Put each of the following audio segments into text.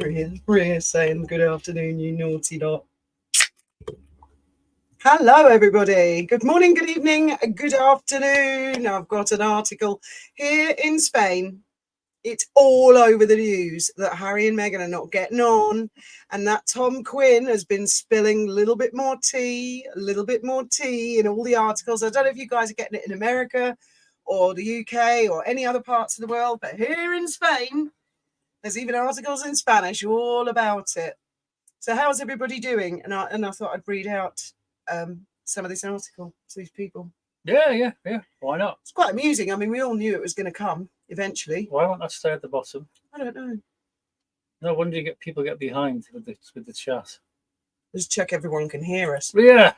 Maria saying good afternoon, you naughty dot. Hello, everybody. Good morning, good evening, good afternoon. I've got an article here in Spain. It's all over the news that Harry and Meghan are not getting on, and that Tom Quinn has been spilling a little bit more tea in all the articles. I don't know if you guys are getting it in America or the UK or any other parts of the world, but here in Spain, there's even articles in Spanish all about it. So how's everybody doing? And I thought I'd read out some of this article to these people. Yeah. Why not? It's quite amusing. I mean, we all knew it was going to come eventually. Why won't that stay at the bottom? I don't know. No wonder you get people get behind with the chat. Just check everyone can hear us. Ria.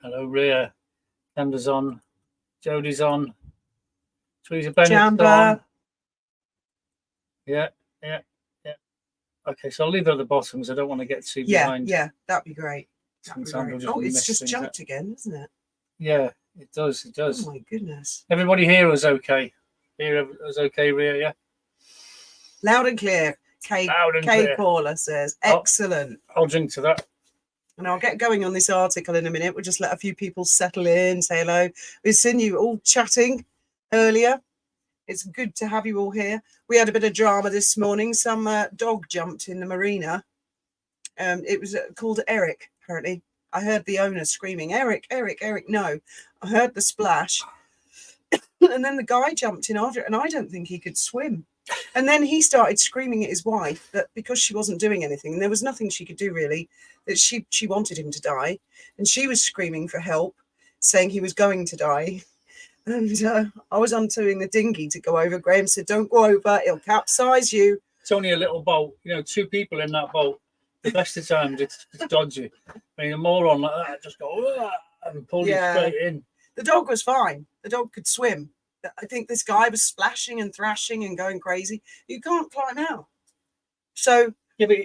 Hello, Ria. Kenda's on. Jodie's on. Teresa Bennett's on. Yeah. Okay, so I'll leave it at the bottom because I don't want to get too behind. Yeah, that'd be great. Oh, it's just jumped again, isn't it? Yeah, it does. Oh my goodness. Everybody here was okay. Here was okay, Ria, yeah? Loud and clear. Kay Caller says, excellent. I'll drink to that. And I'll get going on this article in a minute. We'll just let a few people settle in, say hello. We've seen you all chatting earlier. It's good to have you all here. We had a bit of drama this morning. Some dog jumped in the Marina. It was called Eric, apparently. I heard the owner screaming, Eric, no. I heard the splash. And then the guy jumped in after it, and I don't think he could swim. And then he started screaming at his wife that because she wasn't doing anything, and there was nothing she could do really, that she wanted him to die. And she was screaming for help, saying he was going to die. And I was undoing the dinghy to go over. Graham said, don't go over, it'll capsize you. It's only a little boat, two people in that boat. The best of times it's dodgy. I mean, a moron like that just go and pull you straight in. The dog was fine. The dog could swim. I think this guy was splashing and thrashing and going crazy. You can't climb out. So yeah, but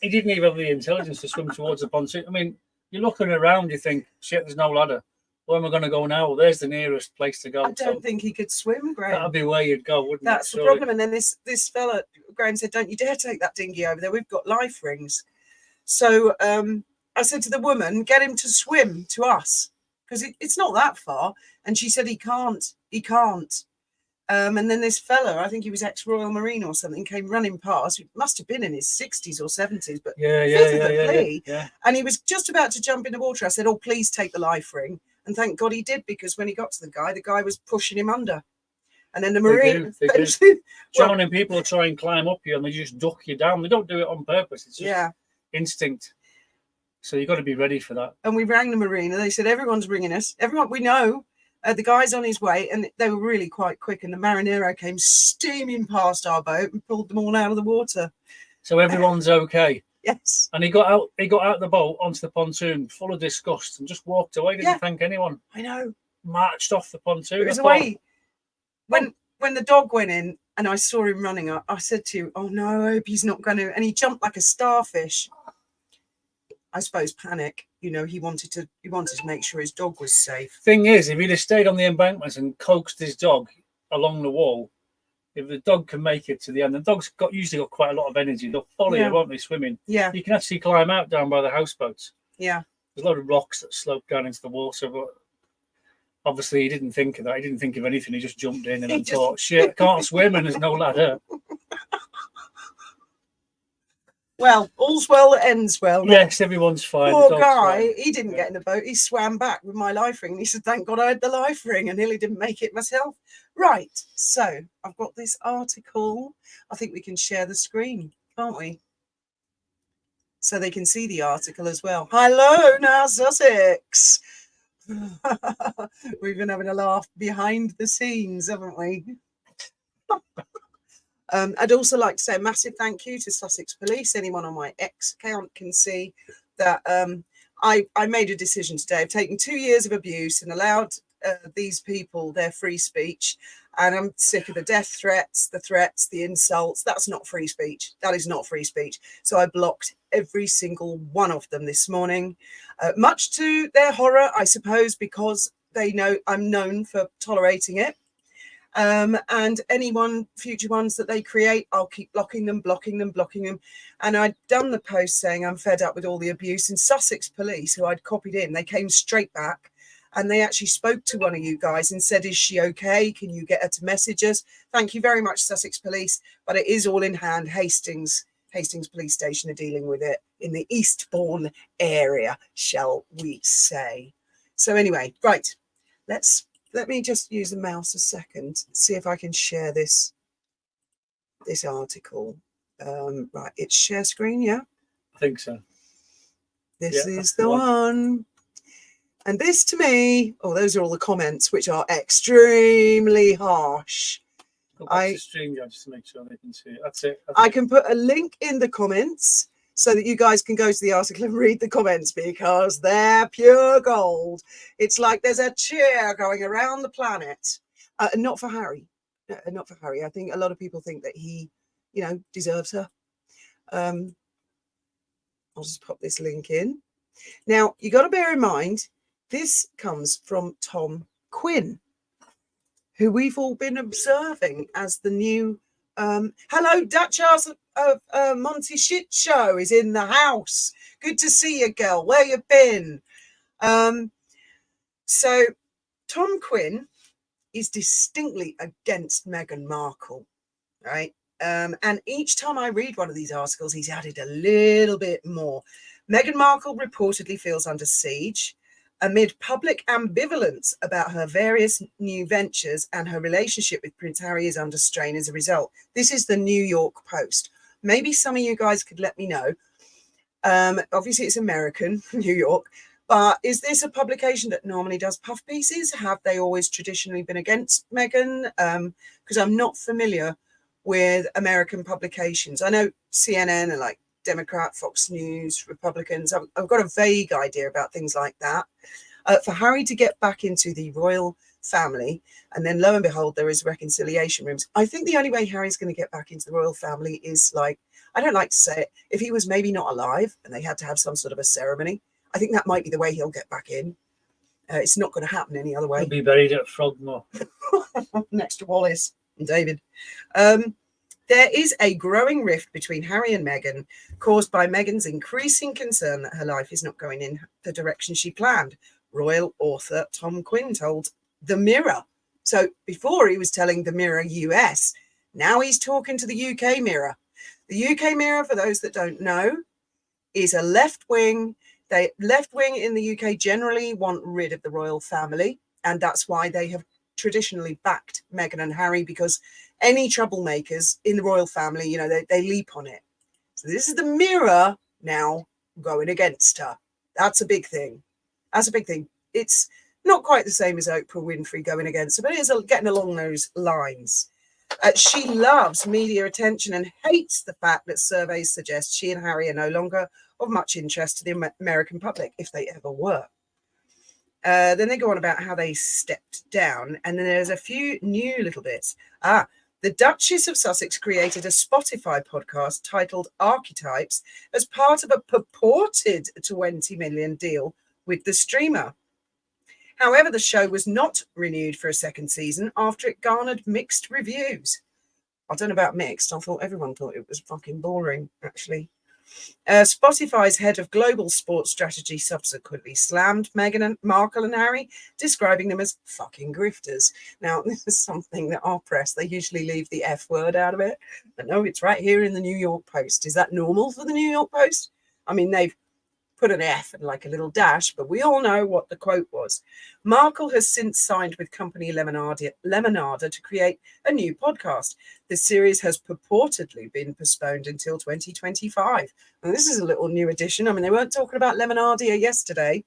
he didn't even have the intelligence to swim towards the pontoon. I mean, you're looking around, you think, shit, there's no ladder. Where am I going to go now? Well, there's the nearest place to go. I don't think he could swim, Graham. That'd be where you'd go, wouldn't it? That's the problem. And then this fella, Graham said, don't you dare take that dinghy over there. We've got life rings. So I said to the woman, get him to swim to us because it's not that far. And she said he can't. And then this fella, I think he was ex-Royal Marine or something, came running past. He must have been in his 60s or 70s, but yeah. And he was just about to jump in the water. I said, oh, please take the life ring. And thank God he did, because when he got to the guy was pushing him under. And then the Marine... They do. John, and people will try and climb up you and they just duck you down. They don't do it on purpose. It's just instinct. So you've got to be ready for that. And we rang the Marine and they said, everyone's ringing us. Everyone we know. The guy's on his way, and they were really quite quick. And the Marinero came steaming past our boat and pulled them all out of the water. So everyone's okay. Yes. And he got out the boat onto the pontoon full of disgust and just walked away. Didn't thank anyone. I know. Marched off the pontoon. It was away. When the dog went in and I saw him running, I said to you, oh no, I hope he's not going to. And he jumped like a starfish. I suppose panic. He wanted to make sure his dog was safe. Thing is, if he'd have stayed on the embankment and coaxed his dog along the wall, if the dog can make it to the end, the dog's usually got quite a lot of energy. They'll follow you, won't they, swimming? Yeah. You can actually climb out down by the houseboats. Yeah. There's a lot of rocks that slope down into the water, but obviously he didn't think of that. He didn't think of anything. He just jumped in and thought, shit, I can't swim and there's no ladder. Well, all's well that ends well. Yes, everyone's fine. Poor guy, he didn't get in the boat. He swam back with my life ring. And he said, thank God I had the life ring. I nearly didn't make it myself. Right, so I've got this article. I think we can share the screen, can't we? So they can see the article as well. Hello, now Sussex. We've been having a laugh behind the scenes, haven't we? I'd also like to say a massive thank you to Sussex Police. Anyone on my X account can see that I made a decision today. I've taken 2 years of abuse and allowed these people their free speech. And I'm sick of the death threats, the insults. That's not free speech. That is not free speech. So I blocked every single one of them this morning, much to their horror, I suppose, because they know I'm known for tolerating it. And future ones that they create, I'll keep blocking them. And I'd done the post saying I'm fed up with all the abuse, and Sussex police, who I'd copied in, they came straight back and they actually spoke to one of you guys and said, is she okay? Can you get her to message us? Thank you very much, Sussex police, but it is all in hand. Hastings police station are dealing with it in the Eastbourne area, shall we say. So anyway, right, let me just use the mouse a second, see if I can share this article. Right, it's share screen, yeah? I think so. This is the one. And this to me, those are all the comments, which are extremely harsh. Go back to StreamYard just to make sure they can see it. That's it. I can put a link in the comments so that you guys can go to the article and read the comments, because they're pure gold. It's like there's a cheer going around the planet. Not for Harry. Not for Harry. I think a lot of people think that he, deserves her. I'll just pop this link in. Now, you got to bear in mind, this comes from Tom Quinn, who we've all been observing as the new hello, Duchess of Monty Shit Show is in the house. Good to see you, girl. Where you been? So Tom Quinn is distinctly against Meghan Markle, right? And each time I read one of these articles, he's added a little bit more. Meghan Markle reportedly feels under siege amid public ambivalence about her various new ventures, and her relationship with Prince Harry is under strain as a result. This is the New York Post. Maybe some of you guys could let me know. Obviously, it's American, New York, but is this a publication that normally does puff pieces? Have they always traditionally been against Meghan? Because I'm not familiar with American publications. I know CNN are like Democrat, Fox News, Republicans. I've got a vague idea about things like that. For Harry to get back into the royal family, and then lo and behold, there is reconciliation rooms. I think the only way Harry's going to get back into the royal family is, like, I don't like to say it, if he was maybe not alive and they had to have some sort of a ceremony, I think that might be the way he'll get back in. It's not going to happen any other way. He'll be buried at Frogmore. Next to Wallace and David. There is a growing rift between Harry and Meghan, caused by Meghan's increasing concern that her life is not going in the direction she planned, royal author Tom Quinn told The Mirror. So before he was telling The Mirror US, now he's talking to the UK Mirror. The UK Mirror, for those that don't know, is a left wing. Left wing in the UK generally want rid of the royal family, and that's why they have traditionally backed Meghan and Harry, because any troublemakers in the royal family, they leap on it. So this is the Mirror now going against her. That's a big thing. It's not quite the same as Oprah Winfrey going against her, but it's getting along those lines. She loves media attention and hates the fact that surveys suggest she and Harry are no longer of much interest to the American public, if they ever were. Then they go on about how they stepped down, and then there's a few new little bits. The Duchess of Sussex created a Spotify podcast titled Archetypes as part of a purported 20 million deal with the streamer. However, the show was not renewed for a second season after it garnered mixed reviews. I don't know about mixed. I thought everyone thought it was fucking boring, actually. Spotify's head of global sports strategy subsequently slammed Meghan Markle and Harry, describing them as fucking grifters. Now, this is something that our press, they usually leave the F word out of it. But no, it's right here in the New York Post. Is that normal for the New York Post? I mean, they've put an F and like a little dash, but we all know what the quote was. Markle has since signed with company Lemonada to create a new podcast. The series has purportedly been postponed until 2025. And this is a little new addition. I mean, they weren't talking about Lemonada yesterday.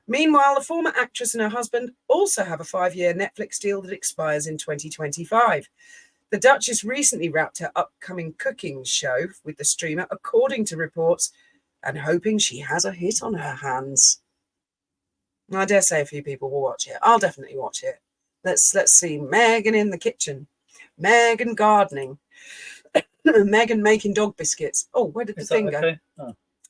Meanwhile, the former actress and her husband also have a 5-year Netflix deal that expires in 2025. The Duchess recently wrapped her upcoming cooking show with the streamer, according to reports, and hoping she has a hit on her hands. I dare say a few people will watch it. I'll definitely watch it. Let's see. Meghan in the kitchen. Meghan gardening. Meghan making dog biscuits. Oh, where did the thing go?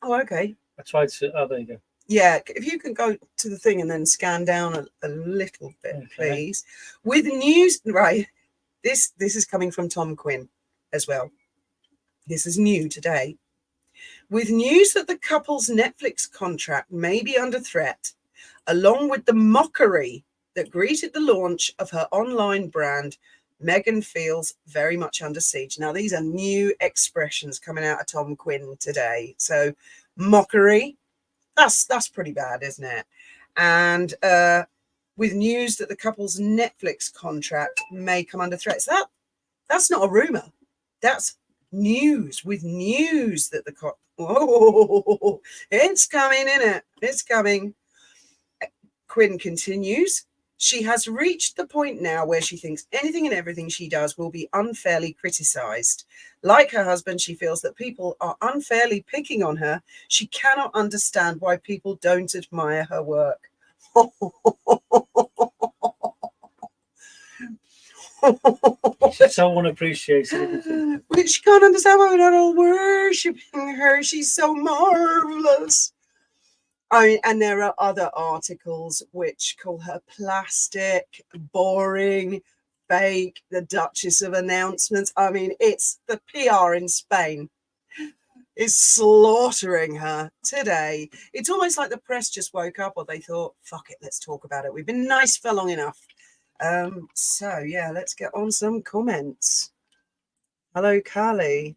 Oh, okay. I tried to. Oh, there you go. Yeah, if you can go to the thing and then scan down a little bit, please. With news, right, This is coming from Tom Quinn as well. This is new today. With news that the couple's Netflix contract may be under threat, along with the mockery that greeted the launch of her online brand, Meghan feels very much under siege. Now, these are new expressions coming out of Tom Quinn today. So, mockery, that's pretty bad, isn't it? And with news that the couple's Netflix contract may come under threat. So that's not a rumor. That's news. With news that oh, it's coming, isn't it? It's coming. Quinn continues. She has reached the point now where she thinks anything and everything she does will be unfairly criticized. Like her husband, she feels that people are unfairly picking on her. She cannot understand why people don't admire her work. She's so unappreciated. Which she can't understand why we're not all worshipping her. She's so marvelous. I mean, and there are other articles which call her plastic, boring, fake, the Duchess of Announcements. I mean, it's the PR in Spain is slaughtering her today. It's almost like the press just woke up, or they thought, fuck it, let's talk about it. We've been nice for long enough. So yeah, let's get on some comments. Hello, Callie.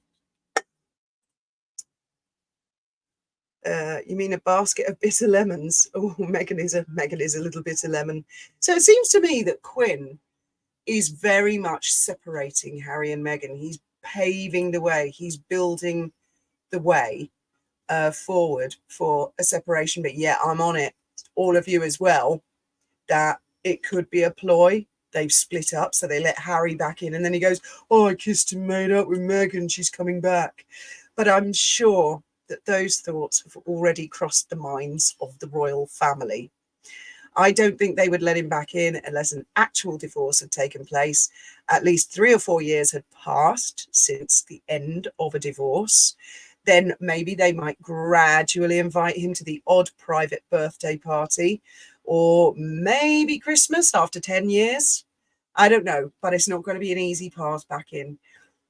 You mean a basket of bitter lemons? Oh, Meghan is a little bitter lemon. So it seems to me that Quinn is very much separating Harry and Meghan. He's paving the way. He's building the way forward for a separation. But yeah, I'm on it. All of you as well. That it could be a ploy. They've split up, so they let Harry back in, and then he goes, "Oh, I kissed and made up with Meghan. She's coming back." But I'm sure that those thoughts have already crossed the minds of the royal family. I don't think they would let him back in unless an actual divorce had taken place. At least 3 or 4 years had passed since the end of a divorce. Then maybe they might gradually invite him to the odd private birthday party, or maybe Christmas after 10 years. I don't know, but it's not going to be an easy path back in.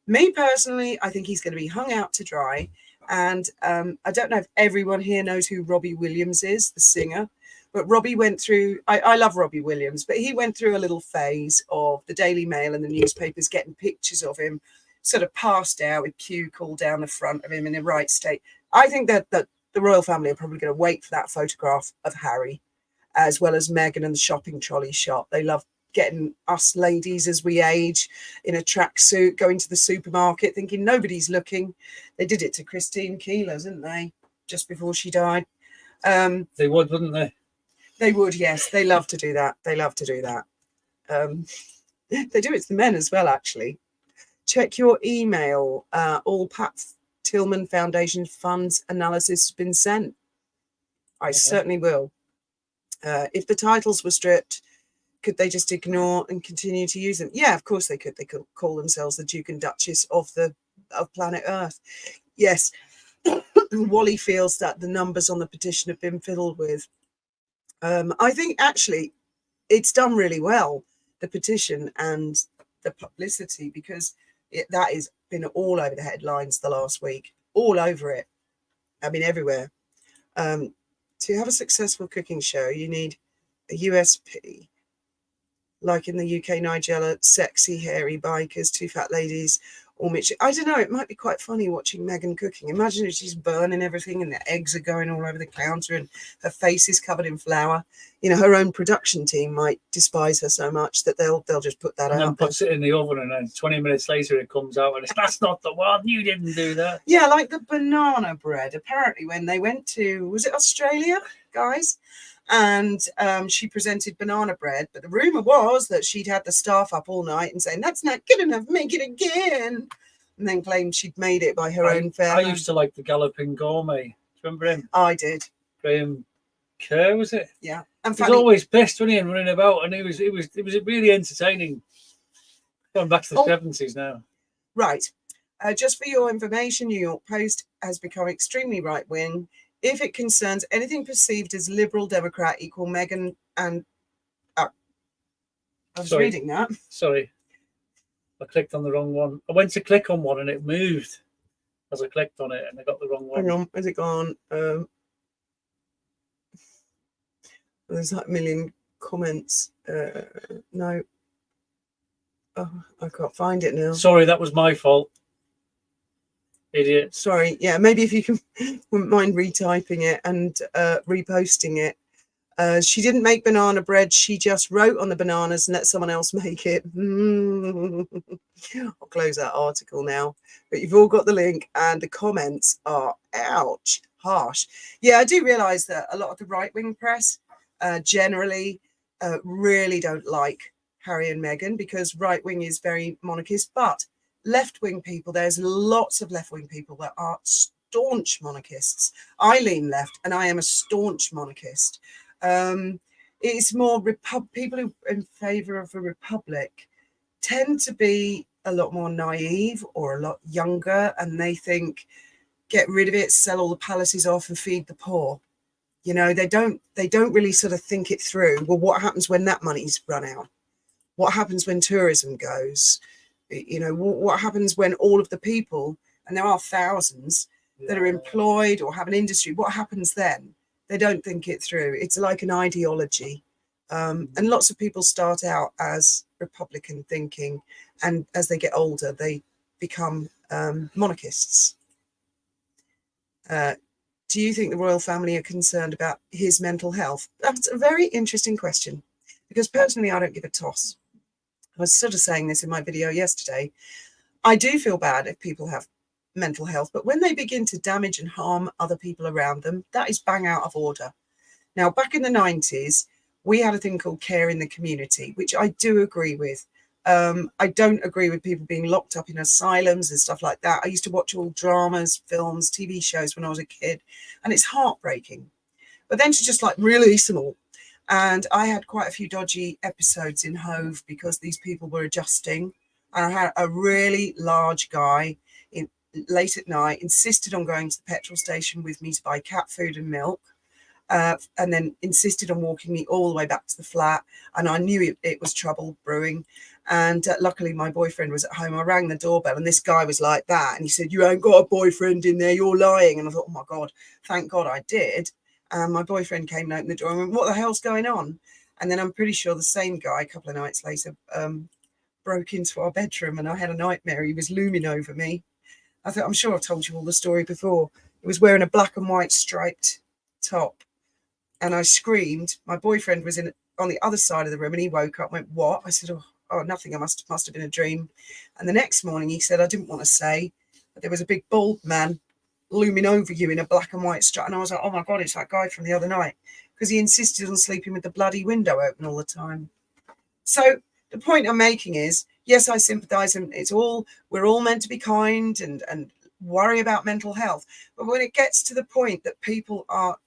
Me personally, I think he's going to be hung out to dry. And I don't know if everyone here knows who Robbie Williams is, the singer. But Robbie went through, I love Robbie Williams, but he went through a little phase of the Daily Mail and the newspapers getting pictures of him sort of passed out with Q called down the front of him in the right state. I think that the royal family are probably going to wait for that photograph of Harry, as well as Meghan and the shopping trolley shot. They love getting us ladies as we age in a tracksuit, going to the supermarket, thinking nobody's looking. They did it to Christine Keeler, didn't they? Just before she died. They would, wouldn't they? They would, yes. They love to do that. They love to do that. They do it to the men as well, actually. Check your email. All Pat Tillman Foundation funds analysis has been sent. I certainly will. If the titles were stripped, could they just ignore and continue to use them? Yeah, of course they could. They could call themselves the Duke and Duchess of planet Earth. Yes. Wally feels that the numbers on the petition have been fiddled with. I think actually it's done really well, the petition and the publicity, because that has been all over the headlines the last week, all over it. I mean, everywhere. To have a successful cooking show, you need a USP. Like in the UK, Nigella, sexy, hairy bikers, 2 fat ladies, or Mitch. I don't know, it might be quite funny watching Meghan cooking. Imagine if she's burning everything and the eggs are going all over the counter and her face is covered in flour. You know, her own production team might despise her so much that they'll just put that out. And then puts it in the oven, and then 20 minutes later it comes out and it's, that's not the one, you didn't do that. Yeah, like the banana bread. Apparently when they went to, was it Australia, guys? And she presented banana bread, but the rumor was that she'd had the staff up all night and saying, "That's not good enough, make it again," and then claimed she'd made it by her own fair hand. I used to like the Galloping Gourmet. Do you remember him? I did. Graham Kerr, was it? Yeah. And he was always pissed, wasn't he, and running about, and it was really entertaining. Going back to the 70s now. Right. Just for your information, New York Post has become extremely right-wing. If it concerns anything perceived as liberal Democrat equal Meghan and... I was reading that. Sorry. I clicked on the wrong one. I went to click on one and it moved as I clicked on it, and I got the wrong one. Hang on, has it gone? There's like a million comments. No. Oh, I can't find it now. Sorry, that was my fault. Idiot. Sorry. Yeah, maybe if you can, wouldn't mind retyping it and reposting it. She didn't make banana bread. She just wrote on the bananas and let someone else make it. I'll close that article now. But you've all got the link, and the comments are, ouch, harsh. Yeah, I do realise that a lot of the right-wing press generally really don't like Harry and Meghan, because right-wing is very monarchist. But left-wing people, there's lots of left-wing people that are staunch monarchists. I lean left, and I am a staunch monarchist. It's more people who are in favour of a republic tend to be a lot more naive or a lot younger, and they think, get rid of it, sell all the palaces off and feed the poor. You know, they don't really sort of think it through. Well, what happens when that money's run out? What happens when tourism goes? You know, what happens when all of the people, and there are thousands that are employed or have an industry, what happens then? They don't think it through. It's like an ideology. And lots of people start out as Republican thinking, and as they get older, they become monarchists. Do you think the royal family are concerned about his mental health? That's a very interesting question, because personally, I don't give a toss. I was sort of saying this in my video yesterday. I do feel bad if people have mental health, but when they begin to damage and harm other people around them, that is bang out of order. Now, back in the 90s, we had a thing called care in the community, which I do agree with. I don't agree with people being locked up in asylums and stuff like that. I used to watch all dramas, films, TV shows when I was a kid, and it's heartbreaking. But then to just like release them all. And I had quite a few dodgy episodes in Hove because these people were adjusting. And I had a really large guy late at night insisted on going to the petrol station with me to buy cat food and milk, and then insisted on walking me all the way back to the flat. And I knew it was trouble brewing, and luckily my boyfriend was at home. I rang the doorbell, and this guy was like that, and he said, "You ain't got a boyfriend in there, you're lying." And I thought, oh my god, thank god I did. And my boyfriend came and opened the door and went, "What the hell's going on?" And then I'm pretty sure the same guy a couple of nights later broke into our bedroom, and I had a nightmare. He was looming over me. I'm sure I've told you all the story before. He was wearing a black and white striped top, and I screamed. My boyfriend was on the other side of the room, and he woke up and went, "What?" I said, oh, nothing. I must have been a dream. And the next morning he said, "I didn't want to say, but there was a big bald man looming over you in a black and white stripe." And I was like, oh my god, it's that guy from the other night, because he insisted on sleeping with the bloody window open all the time. So the point I'm making is, yes, I sympathise, and we're all meant to be kind and worry about mental health. But when it gets to the point that people are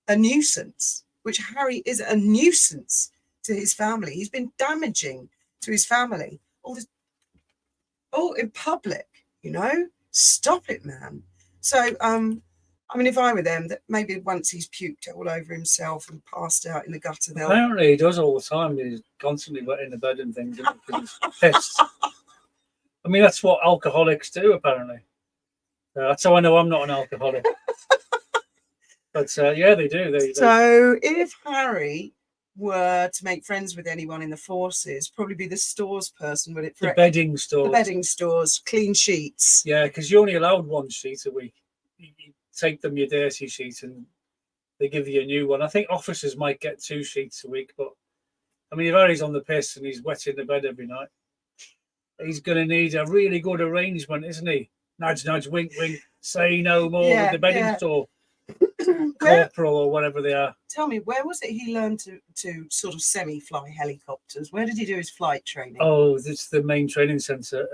a nuisance, which Harry is a nuisance to his family, he's been damaging to his family, all in public, you know, stop it, man. So, I mean, if I were them, that maybe once he's puked all over himself and passed out in the gutter, they'll... Apparently he does all the time. He's constantly wetting the bed and things because he's pissed. I mean, that's what alcoholics do, apparently. That's how I know I'm not an alcoholic. But yeah, they do. So if Harry were to make friends with anyone in the forces, probably be the stores person, would it? The bedding stores. The bedding stores, clean sheets. Yeah, because you're only allowed one sheet a week. You take them your dirty sheet and they give you a new one. I think officers might get 2 sheets a week, but I mean, if Harry's on the piss and he's wetting the bed every night, he's going to need a really good arrangement, isn't he? Nudge, nudge, wink, wink, say no more with the bedding store. Corporal or whatever they are. Tell me, where was it he learned to sort of semi-fly helicopters? Where did he do his flight training? Oh, it's the main training centre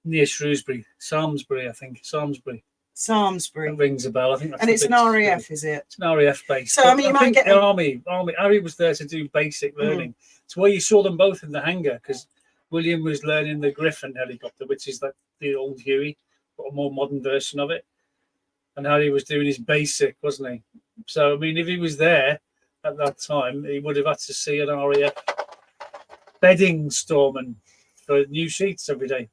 near Shrewsbury. Samlesbury, I think. Samlesbury. That rings a bell. I think that's, and it's an RAF, is it? It's an RAF base. So, I mean, you might get... The army. Harry was there to do basic learning. It's where you saw them both in the hangar, because William was learning the Griffin helicopter, which is like the old Huey, but a more modern version of it. And Harry was doing his basic, wasn't he? So, I mean, if he was there at that time, he would have had to see an RAF bedding storeman. for new sheets every day.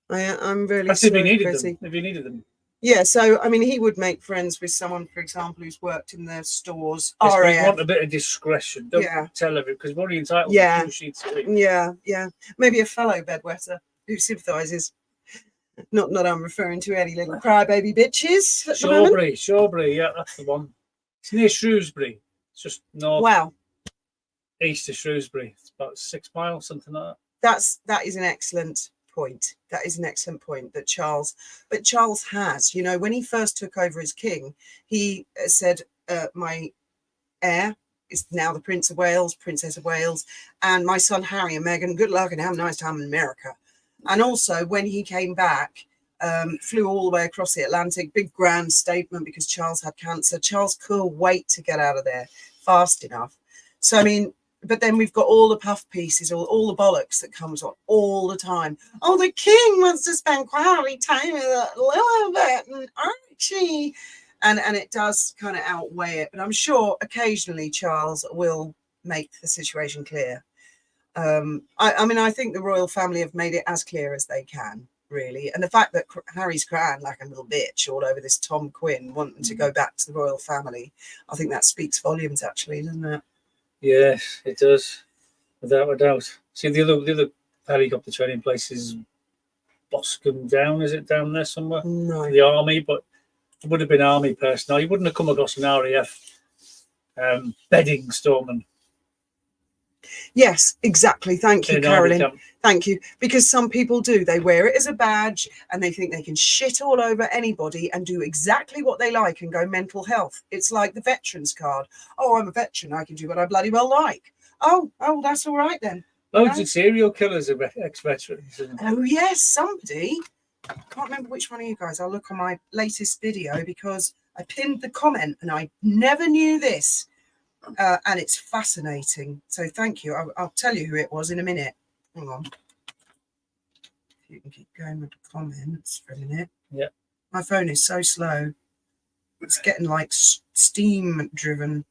I'm really That's if you sorry, needed Chrissy. them. If you needed them. Yeah, so I mean, he would make friends with someone, for example, who's worked in their stores. Yes, but you RAF. want a bit of discretion. Don't tell everyone, because we're only entitled to 2 sheets a week. Yeah. Maybe a fellow bedwetter who sympathises. Not I'm referring to any little crybaby bitches at the moment. Shawbury, yeah, that's the one. It's near Shrewsbury. It's just north. Wow. East of Shrewsbury. It's about 6 miles, something like that. That is an excellent point. That is an excellent point that Charles has, you know, when he first took over as king, he said, my heir is now the Prince of Wales, Princess of Wales, and my son Harry and Meghan, good luck and have a nice time in America. And also when he came back, flew all the way across the Atlantic, big grand statement because Charles had cancer. Charles couldn't wait to get out of there fast enough. So, I mean, but then we've got all the puff pieces, all the bollocks that comes on all the time. Oh, the king wants to spend quality time with Lilibet and Archie. And it does kind of outweigh it. But I'm sure occasionally Charles will make the situation clear. I mean, I think the royal family have made it as clear as they can, really. And the fact that Harry's crying like a little bitch all over this Tom Quinn wanting to go back to the royal family, I think that speaks volumes, actually, doesn't it? Yes, it does, without a doubt. See, the other helicopter training place is Boscombe Down. Is it down there somewhere? No. The army, but it would have been army personnel. You wouldn't have come across an RAF bedding storeman. Yes, exactly. Thank you, In an army Carolyn. camp. Thank you. Because some people do. They wear it as a badge and they think they can shit all over anybody and do exactly what they like and go mental health. It's like the veterans card. Oh, I'm a veteran. I can do what I bloody well like. Oh, that's all right then. Loads of serial killers are ex-veterans. Oh, yes, somebody. I can't remember which one of you guys. I'll look on my latest video because I pinned the comment and I never knew this. And it's fascinating. So thank you. I'll tell you who it was in a minute. Hang on. If you can keep going with the comments for a minute. Yeah. My phone is so slow. It's getting like steam driven.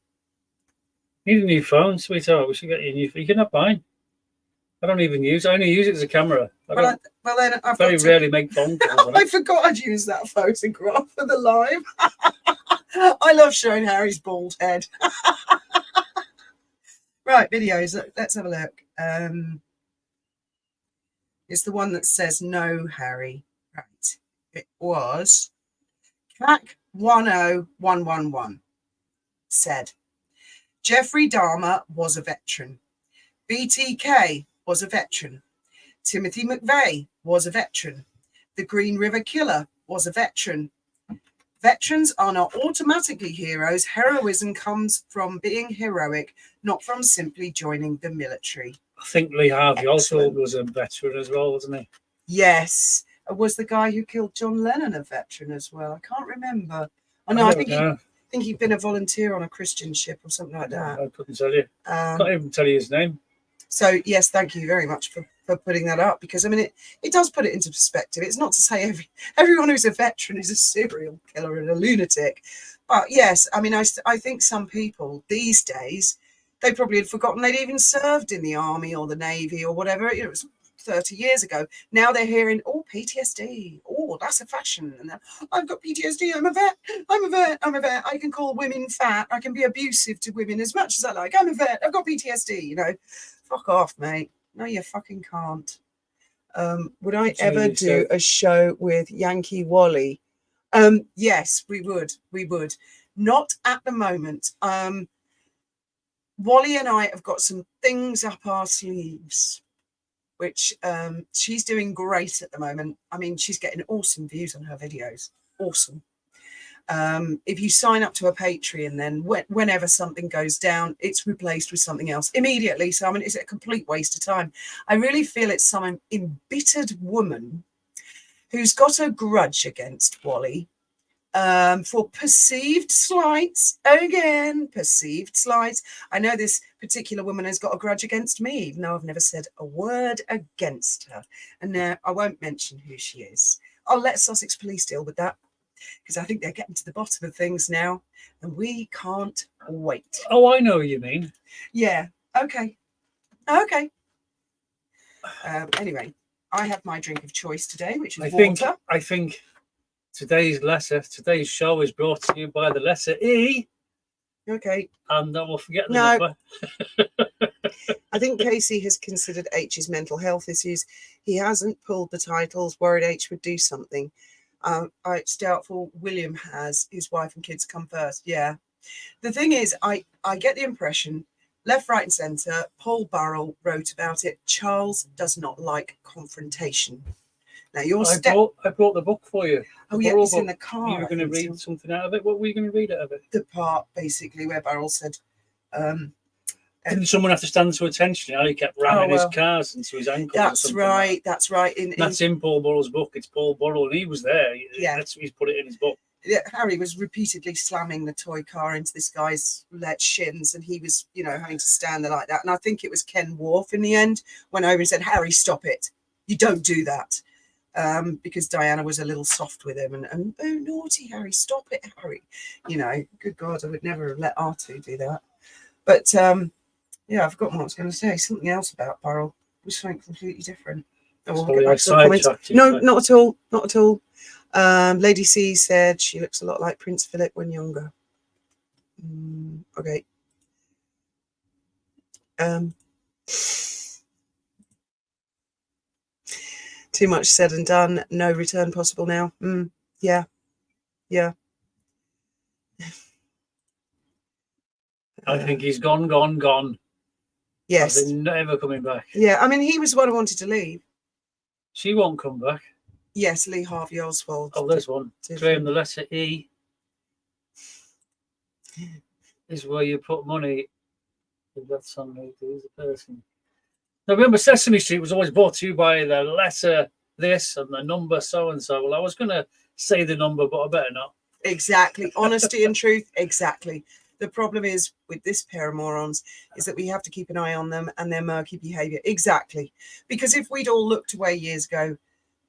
Need a new phone, sweetheart. We should get you a new phone. You can have mine. I don't even use it. I only use it as a camera. Well, then I've very rarely make phone calls. I forgot I'd use that photograph for the live. I love showing Harry's bald head. Right, videos. Let's have a look. It's the one that says no, Harry. Right. It was CAC 10111 said Jeffrey Dahmer was a veteran. BTK was a veteran. Timothy McVeigh was a veteran. The Green River Killer was a veteran. Veterans are not automatically heroes. Heroism comes from being heroic, not from simply joining the military. I think Lee Harvey Oswald was a veteran as well, wasn't he? Yes. Was the guy who killed John Lennon a veteran as well? I can't remember. Oh, no, I think he'd been a volunteer on a Christian ship or something like that. I couldn't tell you. Can't even tell you his name. So, yes, thank you very much for putting that up, because, I mean, it does put it into perspective. It's not to say everyone who's a veteran is a serial killer and a lunatic. But, yes, I mean, I think some people these days, they probably had forgotten they'd even served in the army or the navy or whatever. It was 30 years ago. Now they're hearing, oh, PTSD. Oh, that's a fashion. And I've got PTSD. I'm a vet. I can call women fat. I can be abusive to women as much as I like. I'm a vet. I've got PTSD, you know. Fuck off, mate. No, you fucking can't. Would I ever do a show with Yankee Wally? Yes, we would. We would. Not at the moment. Wally and I have got some things up our sleeves, which she's doing great at the moment. I mean, she's getting awesome views on her videos. Awesome. If you sign up to a Patreon, then whenever something goes down, it's replaced with something else immediately. So, I mean, it's a complete waste of time. I really feel it's some embittered woman who's got a grudge against Wally for perceived slights. Again, perceived slights. I know this particular woman has got a grudge against me, even though I've never said a word against her. And I won't mention who she is. I'll let Sussex Police deal with that, because I think they're getting to the bottom of things now, and we can't wait. Oh, I know what you mean. Yeah. Okay. Anyway, I have my drink of choice today, which is I water. think today's show is brought to you by the letter E. Okay. And we'll forget the No. number. I think Casey has considered H's mental health issues. He hasn't pulled the titles, worried H would do something. It's doubtful William has. His wife and kids come first. Yeah. The thing is, I get the impression, left, right and centre, Paul Burrell wrote about it. Charles does not like confrontation. Now, I brought the book for you. Oh, yeah, it's in the car. You were going to read something out of it. What were you going to read out of it? The part, basically, where Burrell said... Didn't someone have to stand to attention? He kept ramming his cars into his ankles. That's right. That's right. That's in Paul Burrell's book. It's Paul Burrell, and he was there. Yeah. He's put it in his book. Yeah, Harry was repeatedly slamming the toy car into this guy's shins, and he was, having to stand there like that. And I think it was Ken Wharf in the end went over and said, "Harry, stop it. You don't do that." Because Diana was a little soft with him, and oh, naughty Harry, stop it, Harry. Good God, I would never have let R2 do that. But yeah, I've forgotten what I was going to say. Something else about Burrell. It was something completely different. No, not at all. Not at all. Lady C said she looks a lot like Prince Philip when younger. Okay. Too much said and done. No return possible now. Yeah. Yeah. I think he's gone. Yes. He's never coming back. Yeah, I mean, he was the one who wanted to leave. She won't come back. Yes, Lee Harvey Oswald. Oh, there's one. Graham, the letter E is where you put money. That's on me. Who's the person? Now, remember, Sesame Street was always brought to you by the letter this and the number so and so. Well, I was going to say the number, but I better not. Exactly. Honesty and truth. Exactly. The problem is with this pair of morons is that we have to keep an eye on them and their murky behaviour. Exactly. Because if we'd all looked away years ago,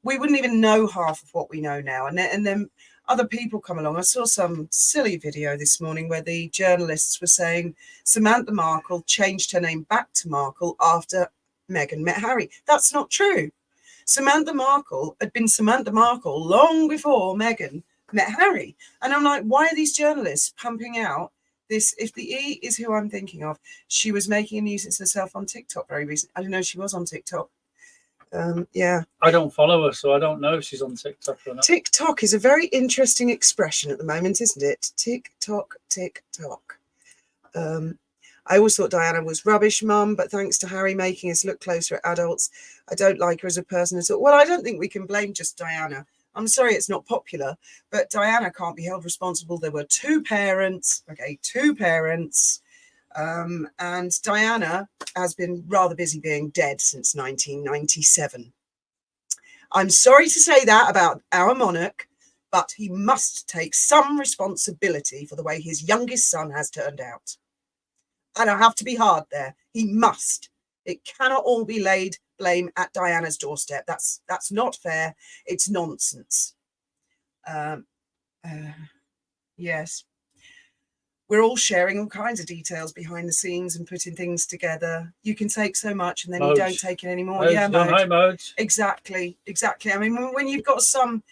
we wouldn't even know half of what we know now. And then other people come along. I saw some silly video this morning where the journalists were saying Samantha Markle changed her name back to Markle after Meghan met Harry. That's not true. Samantha Markle had been Samantha Markle long before Meghan met Harry. And I'm like, why are these journalists pumping out this? If the E is who I'm thinking of, she was making a nuisance herself on TikTok very recently. I didn't know she was on TikTok. Yeah. I don't follow her, so I don't know if she's on TikTok or not. TikTok is a very interesting expression at the moment, isn't it? TikTok. I always thought Diana was rubbish, Mum, but thanks to Harry making us look closer at adults, I don't like her as a person at all. Well, I don't think we can blame just Diana. I'm sorry it's not popular, but Diana can't be held responsible. There were two parents. And Diana has been rather busy being dead since 1997. I'm sorry to say that about our monarch, but he must take some responsibility for the way his youngest son has turned out. And I have to be hard there. He must. It cannot all be laid blame at Diana's doorstep. That's not fair. It's nonsense. Yes. We're all sharing all kinds of details behind the scenes and putting things together. You can take so much and then you don't take it anymore. Modes. Exactly. I mean, when you've got some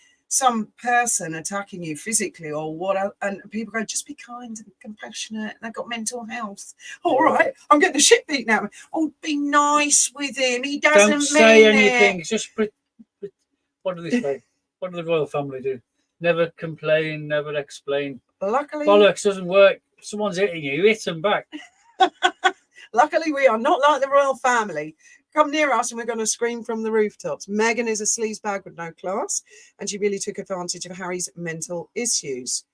person attacking you physically or what, and people go, just be kind and compassionate, and they've got mental health. All right, I'm getting the shit beaten out of me. Oh, be nice with him. He doesn't Don't say mean anything. it. Just what do they say? What do the royal family do? Never complain, never explain. Luckily, bollocks doesn't work. If someone's hitting you, hit them back. Luckily, we are not like the royal family. Come near us and we're going to scream from the rooftops. Meghan is a sleazebag with no class, and she really took advantage of Harry's mental issues.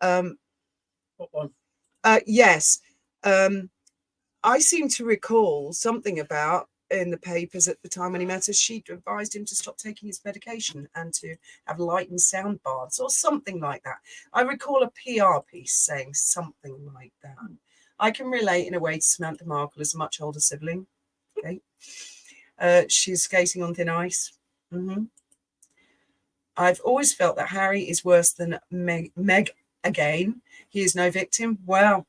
What one? Yes. I seem to recall something about in the papers at the time when he met her, she advised him to stop taking his medication and to have light and sound baths or something like that. I recall a PR piece saying something like that. I can relate in a way to Samantha Markle as a much older sibling. Okay. She's skating on thin ice. I've always felt that Harry is worse than Meg again. He is no victim. Well,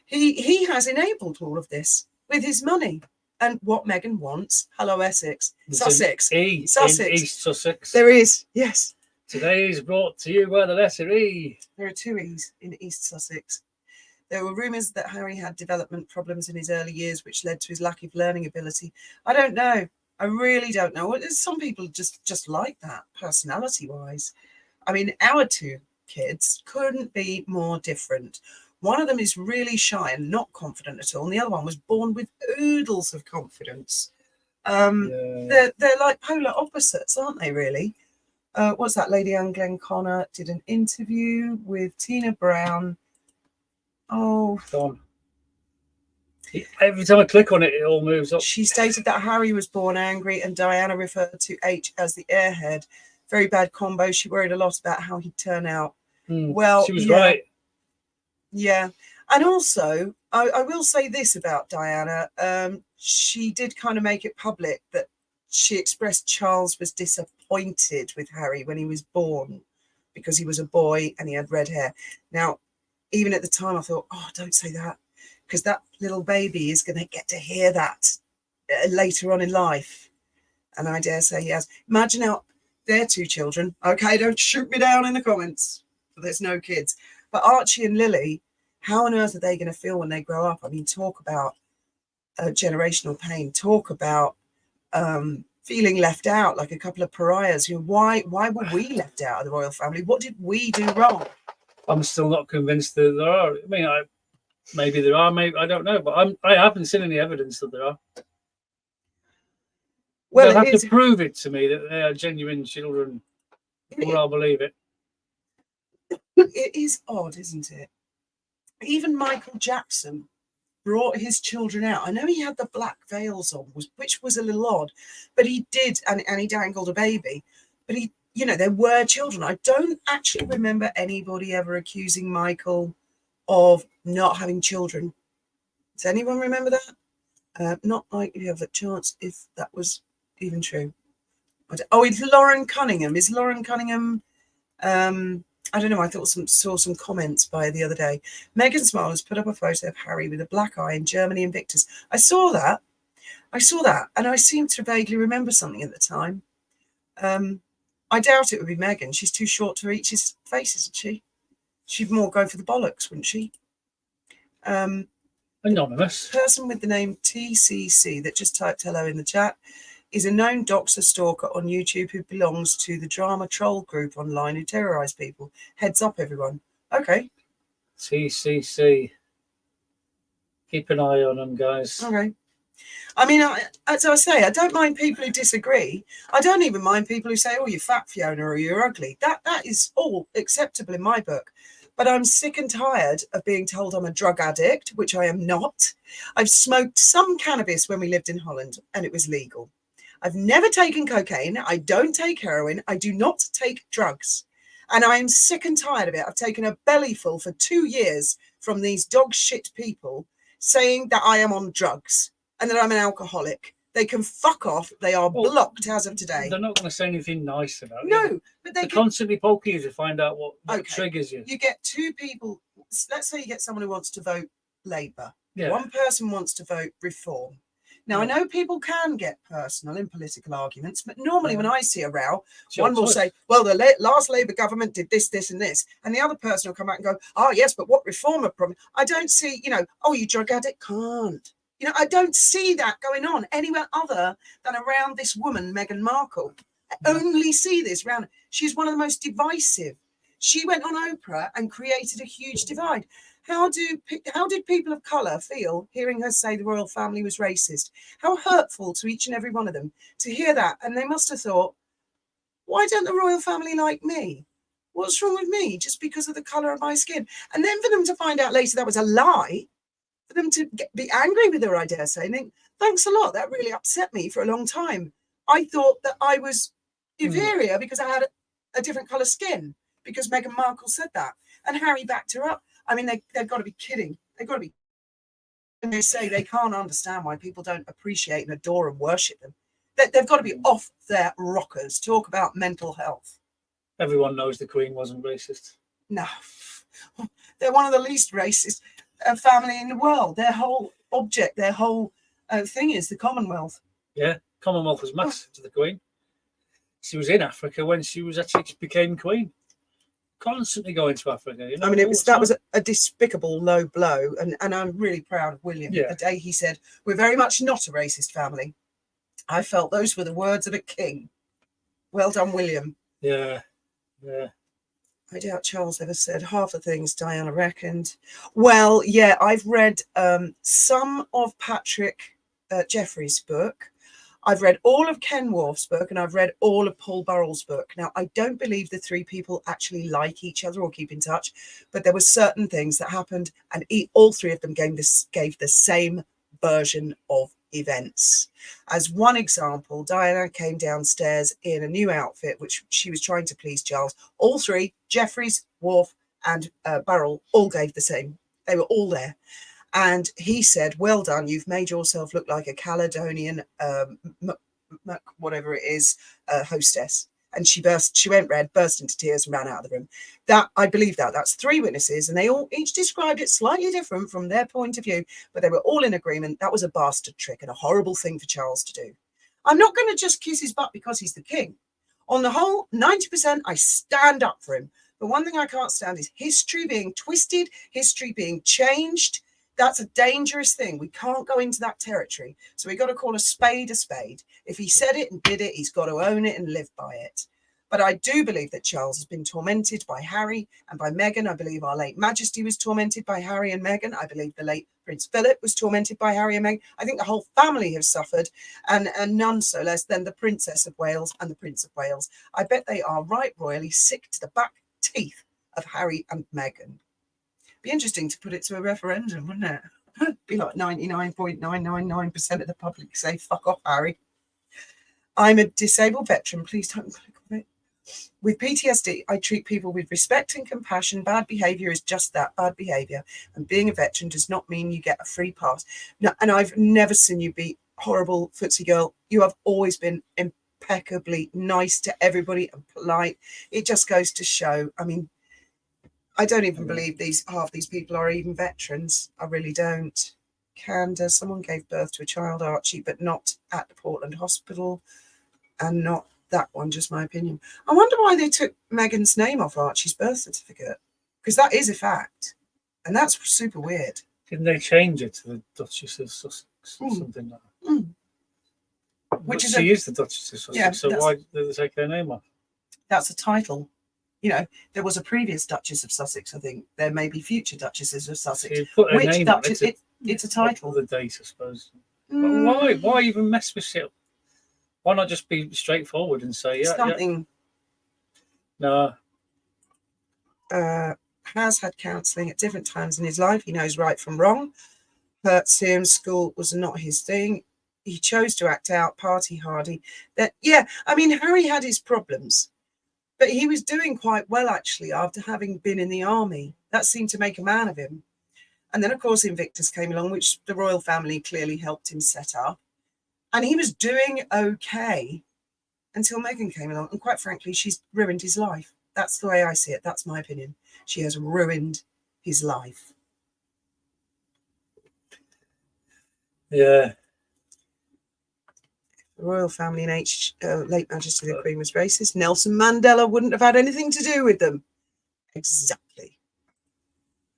he has enabled all of this with his money. and what Meghan wants. Hello, Essex. There's Sussex. an E Sussex. in East Sussex. There is, yes. Today is brought to you by the letter E. There are 2 E's in East Sussex. There were rumours that Harry had development problems in his early years, which led to his lack of learning ability. I don't know. I really don't know. Some people just like that, personality-wise. I mean, our 2 kids couldn't be more different. One of them is really shy and not confident at all, and the other one was born with oodles of confidence. They're like polar opposites, aren't they, really? What's that? Lady Anne Glenconner did an interview with Tina Brown. Oh, Gone. Every time I click on it, it all moves up. She stated that Harry was born angry and Diana referred to H as the airhead. Very bad combo. She worried a lot about how he'd turn out. Well, she was right. Yeah. And also, I will say this about Diana. She did kind of make it public that she expressed Charles was disappointed with Harry when he was born because he was a boy and he had red hair. Now, even at the time, I thought, oh, don't say that, because that little baby is going to get to hear that later on in life. And I dare say he has. Imagine how their 2 children, okay, don't shoot me down in the comments, but there's no kids. But Archie and Lily, how on earth are they going to feel when they grow up? I mean, talk about generational pain. Talk about feeling left out like a couple of pariahs. You know, why were we left out of the royal family? What did we do wrong? I'm still not convinced that there are. I mean, maybe there are, maybe I don't know, but I haven't seen any evidence that there are. Well, they'll have to prove it to me that they are genuine children before I'll believe it. It is odd, isn't it? Even Michael Jackson brought his children out. I know he had the black veils on, which was a little odd, but he did, and he dangled a baby. But he, you know, there were children. I don't actually remember anybody ever accusing Michael of not having children. Does anyone remember that? Not like you have a chance if that was even true. It's Lauren Cunningham. Is Lauren Cunningham? I don't know. I saw some comments by the other day. Meghan Smile has put up a photo of Harry with a black eye in Germany Invictus. I saw that, and I seem to vaguely remember something at the time. I doubt it would be Meghan. She's too short to reach his face, isn't she? She'd more go for the bollocks, wouldn't she? Anonymous. Person with the name TCC that just typed hello in the chat is a known doxer stalker on YouTube who belongs to the drama troll group online who terrorise people. Heads up, everyone. Okay. TCC. Keep an eye on them, guys. Okay. I mean, as I say, I don't mind people who disagree. I don't even mind people who say, oh, you're fat, Fiona, or you're ugly. That is all acceptable in my book. But I'm sick and tired of being told I'm a drug addict, which I am not. I've smoked some cannabis when we lived in Holland, and it was legal. I've never taken cocaine. I don't take heroin. I do not take drugs. And I am sick and tired of it. I've taken a bellyful for 2 years from these dog shit people saying that I am on drugs and that I'm an alcoholic. They can fuck off. They are blocked as of today. They're not going to say anything nice about it. No, but they're constantly poking you to find out what triggers you. You get 2 people. Let's say you get someone who wants to vote Labour. Yeah. One person wants to vote Reform. Now, I know people can get personal in political arguments, but normally when I see a row, one will say, well, the last Labour government did this, this and this. And the other person will come out and go, oh, yes, but what reform problem? I don't see, oh, you drug addict can't. I don't see that going on anywhere other than around this woman, Meghan Markle. I only see this around. She's one of the most divisive. She went on Oprah and created a huge divide. How did people of colour feel hearing her say the royal family was racist? How hurtful to each and every one of them to hear that. And they must have thought, why don't the royal family like me? What's wrong with me? Just because of the colour of my skin. And then for them to find out later that was a lie, for them to be angry with her, I dare say, and think, thanks a lot. That really upset me for a long time. I thought that I was inferior because I had a different colour skin, because Meghan Markle said that. And Harry backed her up. I mean, they've got to be kidding. They've got to be. And they say they can't understand why people don't appreciate and adore and worship them. They've got to be off their rockers. Talk about mental health. Everyone knows the Queen wasn't racist. No. They're one of the least racist family in the world. Their whole object, their whole The thing is, the Commonwealth. Yeah, Commonwealth was massive to the Queen. She was in Africa when she became Queen. Constantly going to Africa, I mean, that was a despicable low blow, and I'm really proud of William. Yeah. The day he said, "We're very much not a racist family," I felt those were the words of a king. Well done, William. Yeah, yeah. I doubt Charles ever said half the things Diana reckoned. Well, yeah, I've read some of Patrick Jeffrey's book. I've read all of Ken Wharf's book, and I've read all of Paul Burrell's book. Now, I don't believe the three people actually like each other or keep in touch, but there were certain things that happened, and all three of them gave the same version of events. As one example, Diana came downstairs in a new outfit, which she was trying to please Charles. All three, Jeffries, Wharf, and Burrell, all gave the same. They were all there. And he said, "Well done, you've made yourself look like a Caledonian, whatever it is, hostess." And she went red, burst into tears, and ran out of the room. That, I believe that. That's three witnesses, and they all each described it slightly different from their point of view, but they were all in agreement. That was a bastard trick and a horrible thing for Charles to do. I'm not going to just kiss his butt because he's the king. On the whole, 90%, I stand up for him. But one thing I can't stand is history being twisted, history being changed. That's a dangerous thing. We can't go into that territory. So we've got to call a spade a spade. If he said it and did it, he's got to own it and live by it. But I do believe that Charles has been tormented by Harry and by Meghan. I believe our late Majesty was tormented by Harry and Meghan. I believe the late Prince Philip was tormented by Harry and Meghan. I think the whole family have suffered, and none so less than the Princess of Wales and the Prince of Wales. I bet they are right royally sick to the back teeth of Harry and Meghan. Be interesting to put it to a referendum, wouldn't it? Be like 99.999% of the public say, "Fuck off, Harry." I'm a disabled veteran. Please don't click on it. With PTSD, I treat people with respect and compassion. Bad behaviour is just that, bad behaviour. And being a veteran does not mean you get a free pass. No, and I've never seen you be horrible, footsie girl. You have always been impeccably nice to everybody and polite. It just goes to show. I mean, I don't even believe half these people are even veterans. I really don't. Canada, someone gave birth to a child, Archie, but not at the Portland hospital, and not that one, just my opinion. I wonder why they took Meghan's name off Archie's birth certificate, because that is a fact, and that's super weird. Didn't they change it to the Duchess of Sussex or something like that? Which she is the Duchess of Sussex, yeah, so why did they take her name off? That's a title. You know, there was a previous Duchess of Sussex. I think there may be future Duchesses of Sussex. So put her Which name Duchess? On it, it's a title. The date, I suppose. But why even mess with shit? Why not just be straightforward and say, yeah, something? Yeah. No. Has had counselling at different times in his life. He knows right from wrong. Hurts him. School was not his thing. He chose to act out, party hardy. I mean, Harry had his problems. But he was doing quite well, actually, after having been in the army. That seemed to make a man of him. And then, of course, Invictus came along, which the royal family clearly helped him set up. And he was doing okay until Meghan came along. And quite frankly, she's ruined his life. That's the way I see it. That's my opinion. She has ruined his life. Yeah. The royal family and late Majesty the Queen was racist. Nelson Mandela wouldn't have had anything to do with them. Exactly.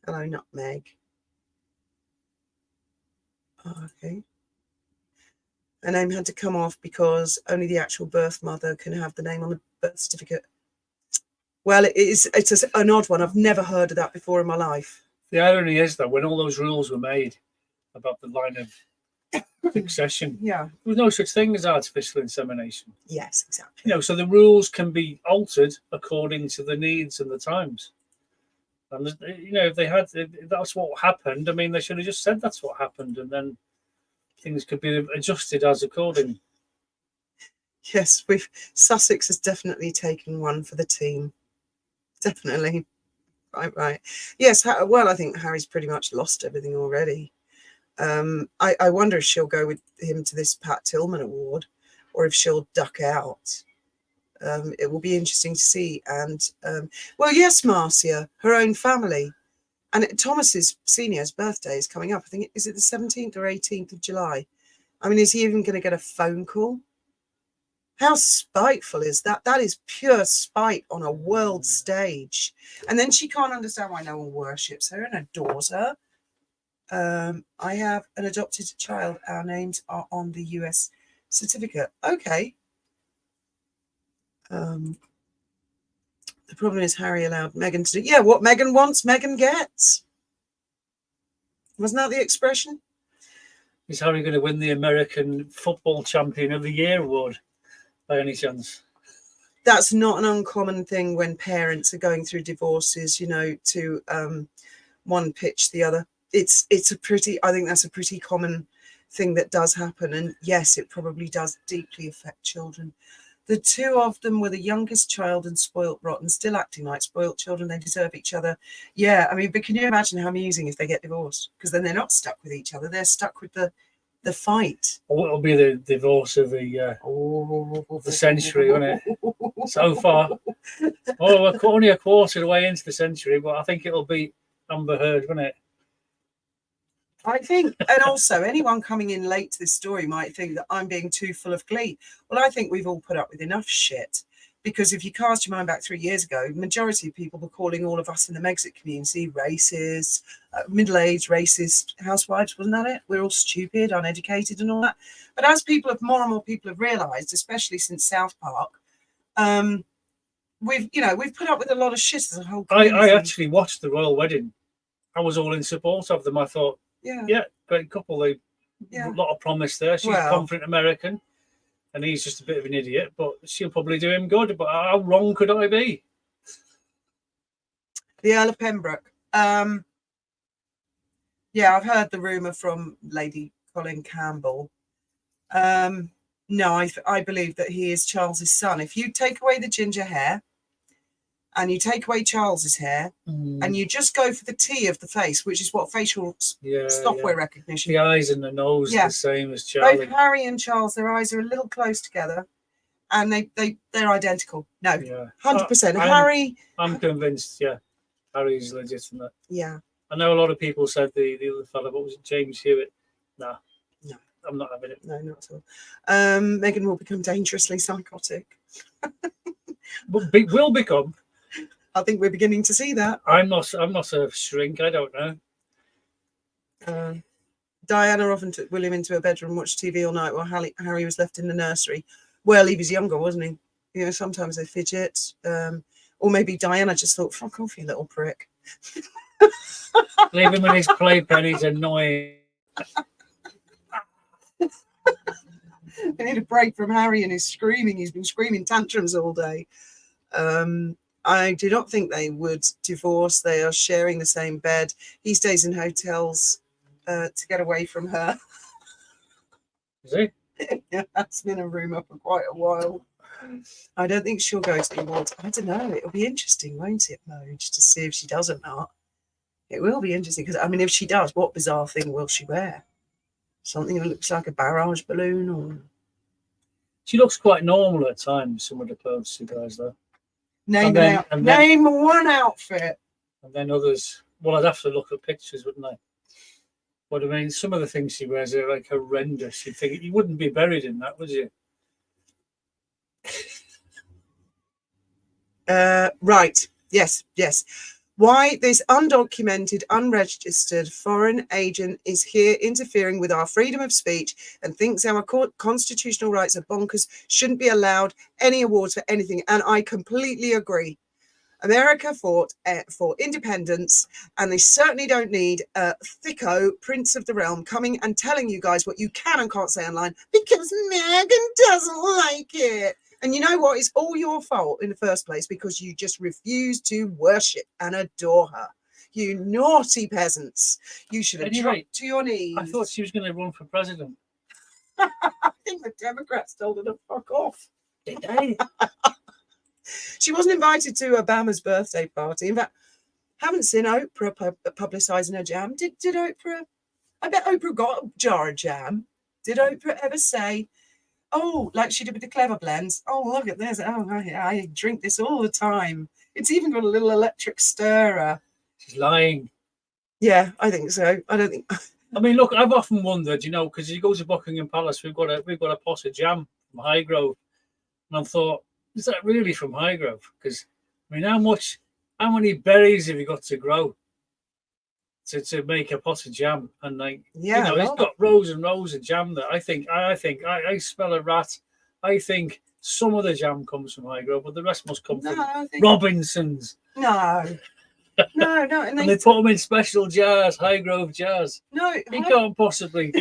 Hello, Nutmeg. Okay. Her name had to come off because only the actual birth mother can have the name on the birth certificate. Well, it's an odd one. I've never heard of that before in my life. The irony is, though, when all those rules were made about the line of succession, yeah, there was no such thing as artificial insemination. Yes, exactly. You know, so the rules can be altered according to the needs and the times. And you know, if that's what happened, I mean, they should have just said that's what happened, and then things could be adjusted as according. Yes, Sussex has definitely taken one for the team. Definitely. Right. Yes, well, I think Harry's pretty much lost everything already. I wonder if she'll go with him to this Pat Tillman award, or if she'll duck out. It will be interesting to see. And well, yes, Marcia, her own family, and Thomas's senior's birthday is coming up. I think is it the 17th or 18th of July. I mean, is he even going to get a phone call? How spiteful is that? That is pure spite on a world stage. And then she can't understand why no one worships her and adores her. I have an adopted child. Our names are on the US certificate. Okay. The problem is Harry allowed Meghan to do. Yeah, what Meghan wants, Meghan gets. Wasn't that the expression? Is Harry going to win the American Football Champion of the Year award by any chance? That's not an uncommon thing when parents are going through divorces, you know, to one pitch the other. It's a pretty, I think that's a pretty common thing that does happen. And yes, it probably does deeply affect children. The two of them were the youngest child and spoilt rotten, still acting like spoilt children. They deserve each other. Yeah, I mean, but can you imagine how amusing if they get divorced? Because then they're not stuck with each other. They're stuck with the fight. Or it'll be the divorce of the century, won't it? So far. Oh, we're only a quarter of the way into the century, but I think it'll be Amber Heard, won't it? I think, and also anyone coming in late to this story might think that I'm being too full of glee. Well, I think we've all put up with enough shit. Because if you cast your mind back 3 years ago, majority of people were calling all of us in the Megxit community racist, middle-aged, racist housewives, wasn't that it? We're all stupid, uneducated and all that. But as people have, more and more people have realised, especially since South Park, we've put up with a lot of shit as a whole community. I actually watched the royal wedding. I was all in support of them. I thought, yeah, great couple. A lot of promise there. She's a confident American, and he's just a bit of an idiot, but she'll probably do him good. But how wrong could I be? The Earl of Pembroke. Yeah, I've heard the rumour from Lady Colin Campbell. No, I believe that he is Charles's son. If you take away the ginger hair and you take away Charles's hair and you just go for the T of the face, which is what facial software recognition. The eyes and the nose are the same as Charlie. Both Harry and Charles, their eyes are a little close together and they're identical. No, 100%. Harry... I'm convinced, Harry's legitimate. Yeah. I know a lot of people said the other fella, what was it, James Hewitt? No, I'm not having it. No, not at all. Meghan will become dangerously psychotic. But will become. I think we're beginning to see that. I'm not a shrink. I don't know. Diana often took William into her bedroom and watched TV all night while Harry was left in the nursery. Well, he was younger, wasn't he? You know, sometimes they fidget. Or maybe Diana just thought, fuck off, you little prick. Leave him with his playpen. He's annoying. I need a break from Harry and his screaming. He's been screaming tantrums all day. I do not think they would divorce. They are sharing the same bed. He stays in hotels to get away from her. Is he? Yeah, that's been a rumour for quite a while. I don't think she'll go to the awards. I don't know. It'll be interesting, won't it, Moj, to see if she does or not. It will be interesting because, I mean, if she does, what bizarre thing will she wear? Something that looks like a barrage balloon, or... She looks quite normal at times, some of the clothes she wears, though. Name one outfit. And then others. Well, I'd have to look at pictures, wouldn't I? But I mean, some of the things she wears are like horrendous. You'd think you wouldn't be buried in that, would you? Right. Yes. Why this undocumented, unregistered foreign agent is here interfering with our freedom of speech and thinks our constitutional rights are bonkers, shouldn't be allowed any awards for anything. And I completely agree. America fought for independence, and they certainly don't need a thicko Prince of the Realm coming and telling you guys what you can and can't say online because Meghan doesn't like it. And you know what? It's all your fault in the first place because you just refuse to worship and adore her. You naughty peasants. You should have dropped to your knees. I thought she was going to run for president. I think the Democrats told her to fuck off. Did they? She wasn't invited to Obama's birthday party. In fact, haven't seen Oprah publicising her jam. Did Oprah? I bet Oprah got a jar of jam. Did Oprah ever say, oh, like she did with the Clever Blends? Oh, look at this. Oh, I drink this all the time. It's even got a little electric stirrer. She's lying. Yeah, I think so. I don't think... I mean, look, I've often wondered, because you go to Buckingham Palace, we've got a pot of jam from Highgrove, and I thought, is that really from Highgrove? Because I mean, how many berries have you got to grow to make a pot of jam? And Yeah, it's got rows and rows of jam there. I smell a rat. I think some of the jam comes from Highgrove, but the rest must come from Robinson's. No. And they put them in special jars, Highgrove jars. No, you can't possibly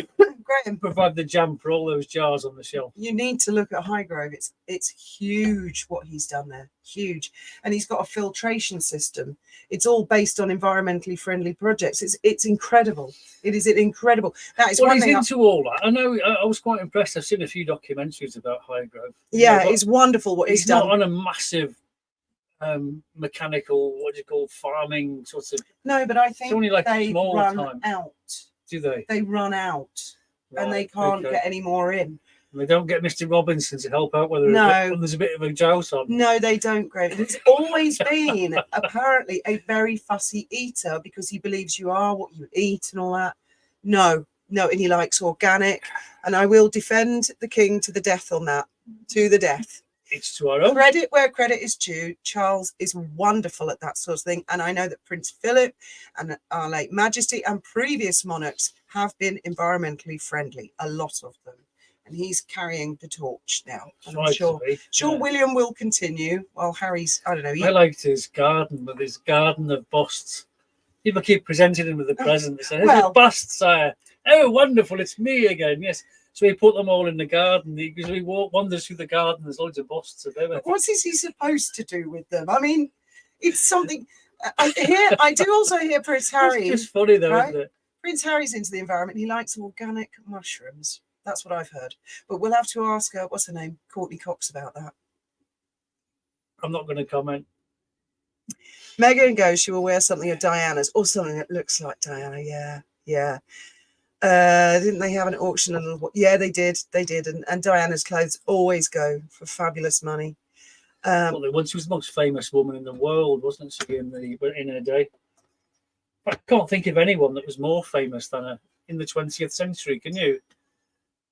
Graham provide the jam for all those jars on the shelf. You need to look at Highgrove. It's huge what he's done there, huge, and he's got a filtration system. It's all based on environmentally friendly projects. It's incredible. It is incredible. That is one thing. He's into all that. I know. I was quite impressed. I've seen a few documentaries about Highgrove. Yeah, it's wonderful what he's done. He's not on a massive mechanical, what do you call, farming sort of. No, but I think only like they small run time. out. Do they? They run out, and they can't get any more in. And they don't get Mr. Robinson to help out when there's a bit of a joust on. No, they don't, Graham. He's always been apparently a very fussy eater because he believes you are what you eat and all that. No, and he likes organic, and I will defend the king to the death on that, to the death. It's to our own. Credit where credit is due. Charles is wonderful at that sort of thing. And I know that Prince Philip and Our Late Majesty and previous monarchs have been environmentally friendly, a lot of them. And he's carrying the torch now. And I'm sure William will continue while Harry's, I don't know. I liked his garden with his garden of busts. People keep presenting him with a present. They say, here's a bust, sire. Oh, wonderful. It's me again. Yes. So he put them all in the garden. He wanders through the garden. There's loads of busts of everything. What is he supposed to do with them? I mean, it's something. I do also hear Prince Harry. It's just funny though, isn't it? Prince Harry's into the environment. He likes organic mushrooms. That's what I've heard. But we'll have to ask her, what's her name? Courtney Cox about that. I'm not going to comment. Meghan goes, she will wear something of Diana's or something that looks like Diana. Yeah. Didn't they have an auction? Yeah, they did. And Diana's clothes always go for fabulous money. Well, she was the most famous woman in the world, wasn't she, in her day? I can't think of anyone that was more famous than her in the 20th century, can you?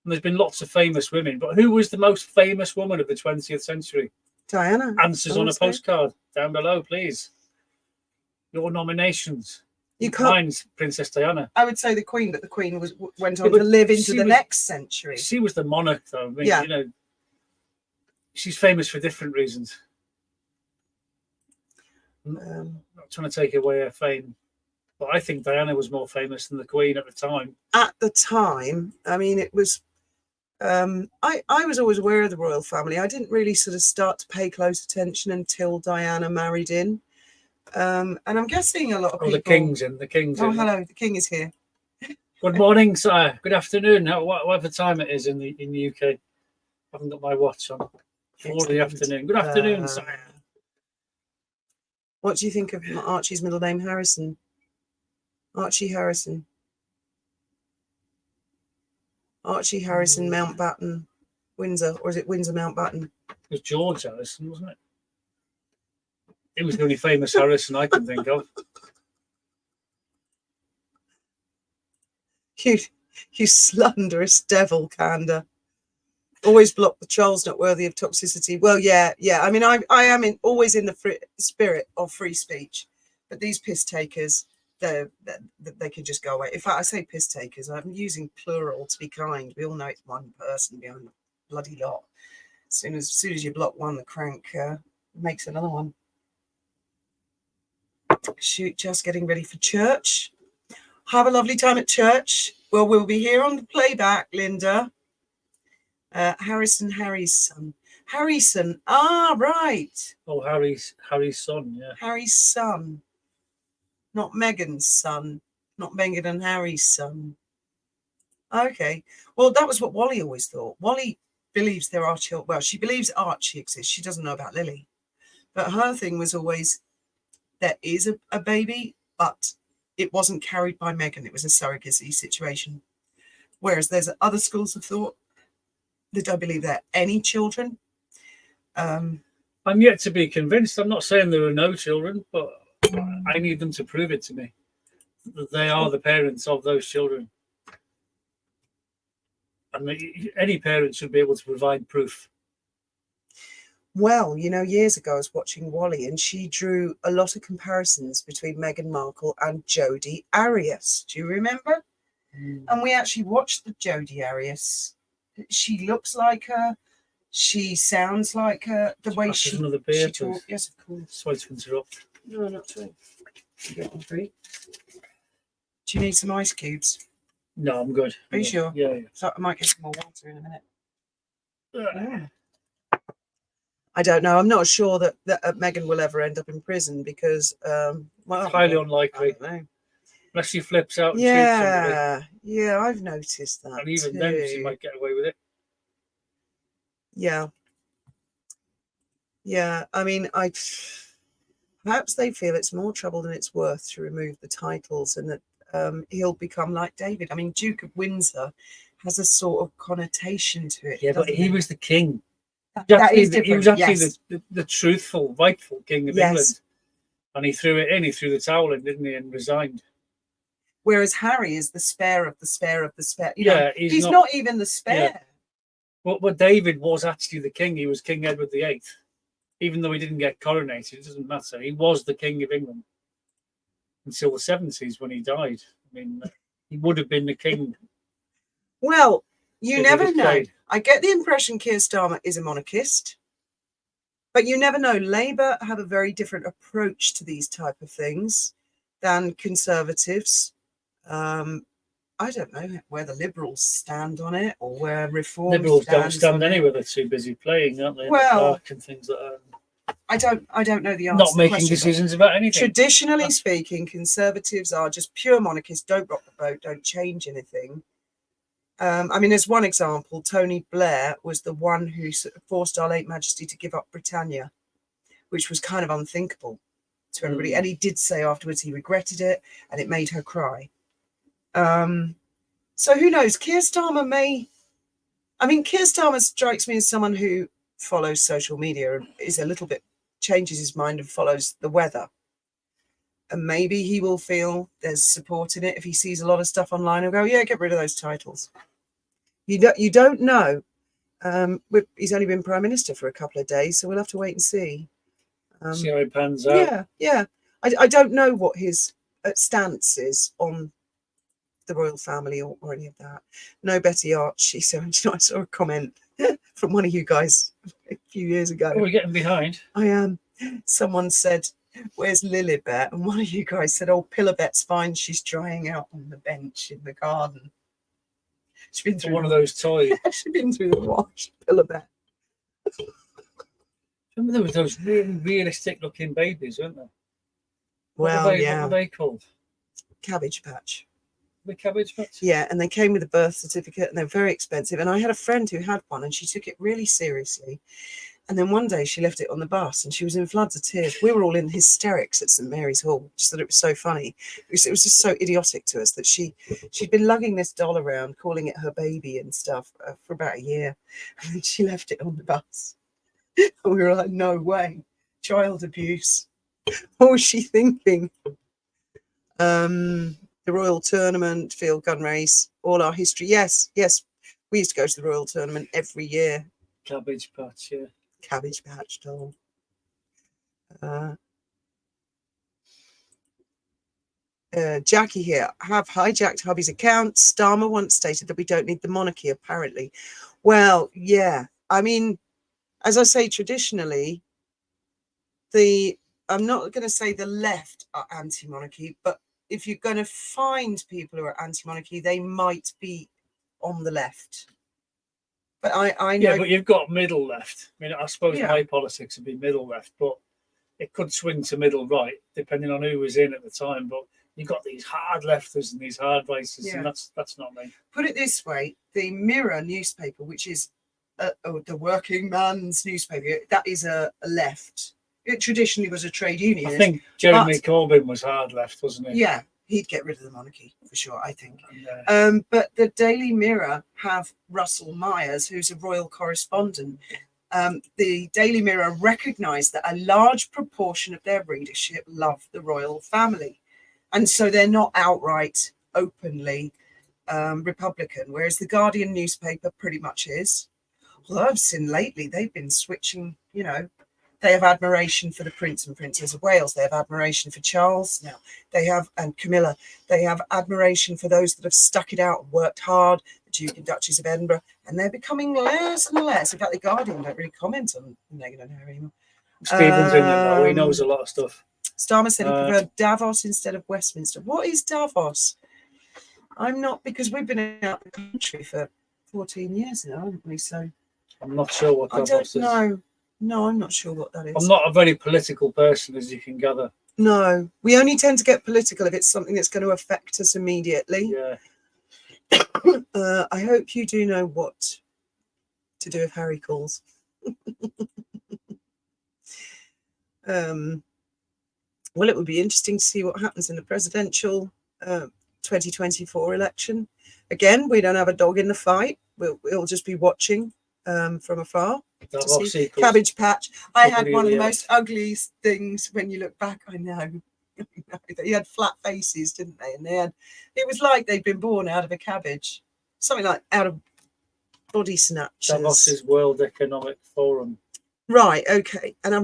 And there's been lots of famous women, but who was the most famous woman of the 20th century? Diana. Answers on a postcard down below, please. Your nominations. Mine's Princess Diana. I would say the Queen, but the Queen went on to live into the next century. She was the monarch, though. I mean, she's famous for different reasons. I'm not trying to take away her fame, but I think Diana was more famous than the Queen at the time. At the time, I mean, it was. I was always aware of the royal family. I didn't really sort of start to pay close attention until Diana married in. And I'm guessing a lot of people. The King's in. Hello, the King is here. Good morning, sire. Good afternoon. Whatever time it is in the UK. I haven't got my watch on. 4 the afternoon. Good afternoon, sire. What do you think of Archie's middle name, Harrison? Archie Harrison. Archie Harrison, Mountbatten, Windsor, or is it Windsor Mountbatten? It was George Harrison, wasn't it? It was the only famous Harrison I can think of. You slanderous devil, Candace. Always block the Charles not worthy of toxicity. Well, yeah. I mean, I am always in the spirit of free speech, but these piss takers, they can just go away. In fact, I say piss takers. I'm using plural to be kind. We all know it's one person behind the bloody lot. As soon as you block one, the crank makes another one. Shoot, just getting ready for church. Have a lovely time at church. Well, we'll be here on the playback, Linda. Harry's son. Harrison. Ah, right. Oh, Harry's son, yeah. Harry's son. Not Meghan's son. Not Meghan and Harry's son. Okay. Well, that was what Wally always thought. Wally believes there are children. Well, she believes Archie exists. She doesn't know about Lily. But her thing was always, there is a baby, but it wasn't carried by Meghan. It was a surrogacy situation. Whereas there's other schools of thought that don't believe there are any children. I'm yet to be convinced. I'm not saying there are no children, but I need them to prove it to me that they are the parents of those children. I mean, any parent should be able to provide proof. Well, years ago I was watching Wally, and she drew a lot of comparisons between Meghan Markle and Jodie Arias. Do you remember? And we actually watched the Jodie Arias. She looks like her. She sounds like her. The way she talks. Yes, of course. Sorry to interrupt. No, not at all. Get on free. Do you need some ice cubes? No, I'm good. Are you sure? Yeah. So I might get some more water in a minute. Yeah. I don't know. I'm not sure that Meghan will ever end up in prison because, well, highly unlikely. I don't know. Unless she flips out and shoots somebody. Yeah, I've noticed that. And even then, she might get away with it. Yeah. I mean, perhaps they feel it's more trouble than it's worth to remove the titles, and that he'll become like David. I mean, Duke of Windsor has a sort of connotation to it. Yeah, but he was the king. That is different. He was actually the truthful, rightful king of England. And he threw it in. He threw the towel in, didn't he, and resigned. Whereas Harry is the spare of the spare of the spare. He's not even the spare. Yeah. But David was actually the king. He was King Edward VIII. Even though he didn't get coronated, it doesn't matter. He was the king of England until the 70s when he died. I mean, he would have been the king. Well, you never know. I get the impression Keir Starmer is a monarchist, but you never know. Labour have a very different approach to these type of things than Conservatives. I don't know where the Liberals stand on it, or where Reform Liberals don't stand anywhere. They're too busy playing, aren't they? Well, and things like that. I don't know the answer. Not making decisions about anything. Traditionally speaking, Conservatives are just pure monarchists. Don't rock the boat. Don't change anything. I mean, as one example, Tony Blair was the one who forced Our Late Majesty to give up Britannia, which was kind of unthinkable to everybody. And he did say afterwards he regretted it, and it made her cry. So who knows? Keir Starmer Keir Starmer strikes me as someone who follows social media and is a little bit, changes his mind and follows the weather. And maybe he will feel there's support in it if he sees a lot of stuff online and go, yeah, get rid of those titles. You don't know. He's only been Prime Minister for a couple of days, so we'll have to wait and see. See how it pans out. Yeah. I don't know what his stance is on the royal family or any of that. No, Betty Archie. So I saw a comment from one of you guys a few years ago. Oh, we're getting behind. I am. Someone said, "Where's Lilibet?" And one of you guys said, "Oh, Pillabet's fine. She's drying out on the bench in the garden." She's been through one of those toys. She's been through the wash, Pillabet. Remember there was those really realistic looking babies, weren't there? Well, what were they called? Cabbage Patch. The Cabbage Patch? Yeah, and they came with a birth certificate, and they're very expensive. And I had a friend who had one, and she took it really seriously. And then one day she left it on the bus, and she was in floods of tears. We were all in hysterics at St Mary's Hall, just that it was so funny. It was just so idiotic to us that she'd been lugging this doll around, calling it her baby and stuff for about a year. And then she left it on the bus. And we were like, no way, child abuse. What was she thinking? The Royal Tournament, Field Gun Race, all our history. Yes. We used to go to the Royal Tournament every year. Cabbage Patch, yeah. Cabbage Patch doll. Jackie here. Have hijacked hubby's account. Starmer once stated that we don't need the monarchy, apparently. Well, yeah. I mean, as I say, traditionally, I'm not going to say the left are anti-monarchy, but if you're going to find people who are anti-monarchy, they might be on the left. But I know. Yeah, but you've got middle left. I mean, I suppose my politics would be middle left, but it could swing to middle right, depending on who was in at the time. But you've got these hard lefters and these hard rightists, and that's not me. Put it this way, the Mirror newspaper, which is the working man's newspaper, that is a left. It traditionally was a trade union. I think Jeremy Corbyn was hard left, wasn't he? Yeah, he'd get rid of the monarchy for sure, I think. But the Daily Mirror have Russell Myers, who's a royal correspondent. The Daily Mirror recognised that a large proportion of their readership love the royal family. And so they're not outright, openly Republican, whereas the Guardian newspaper pretty much is. Although I've seen lately they've been switching, they have admiration for the Prince and Princess of Wales. They have admiration for Charles now. They have, and Camilla, they have admiration for those that have stuck it out and worked hard, the Duke and Duchess of Edinburgh, and they're becoming less and less. In fact, the Guardian don't really comment on Meghan and Harry anymore. Stephen's in it now. He knows a lot of stuff. Starmer said he preferred Davos instead of Westminster. What is Davos? I'm not, because we've been out of the country for 14 years now, haven't we? So I'm not sure what Davos is. I don't know. No, I'm not sure what that is. I'm not a very political person, as you can gather. No, we only tend to get political if it's something that's going to affect us immediately. Yeah. I hope you do know what to do if Harry calls. Well, it would be interesting to see what happens in the presidential 2024 election. Again, we don't have a dog in the fight. We'll just be watching from afar. Cabbage Patch. I had one of the most ugliest things when you look back. I know. They had flat faces, didn't they? And it was like they'd been born out of a cabbage. Something like out of body snatchers. Davos's World Economic Forum. Right, okay. And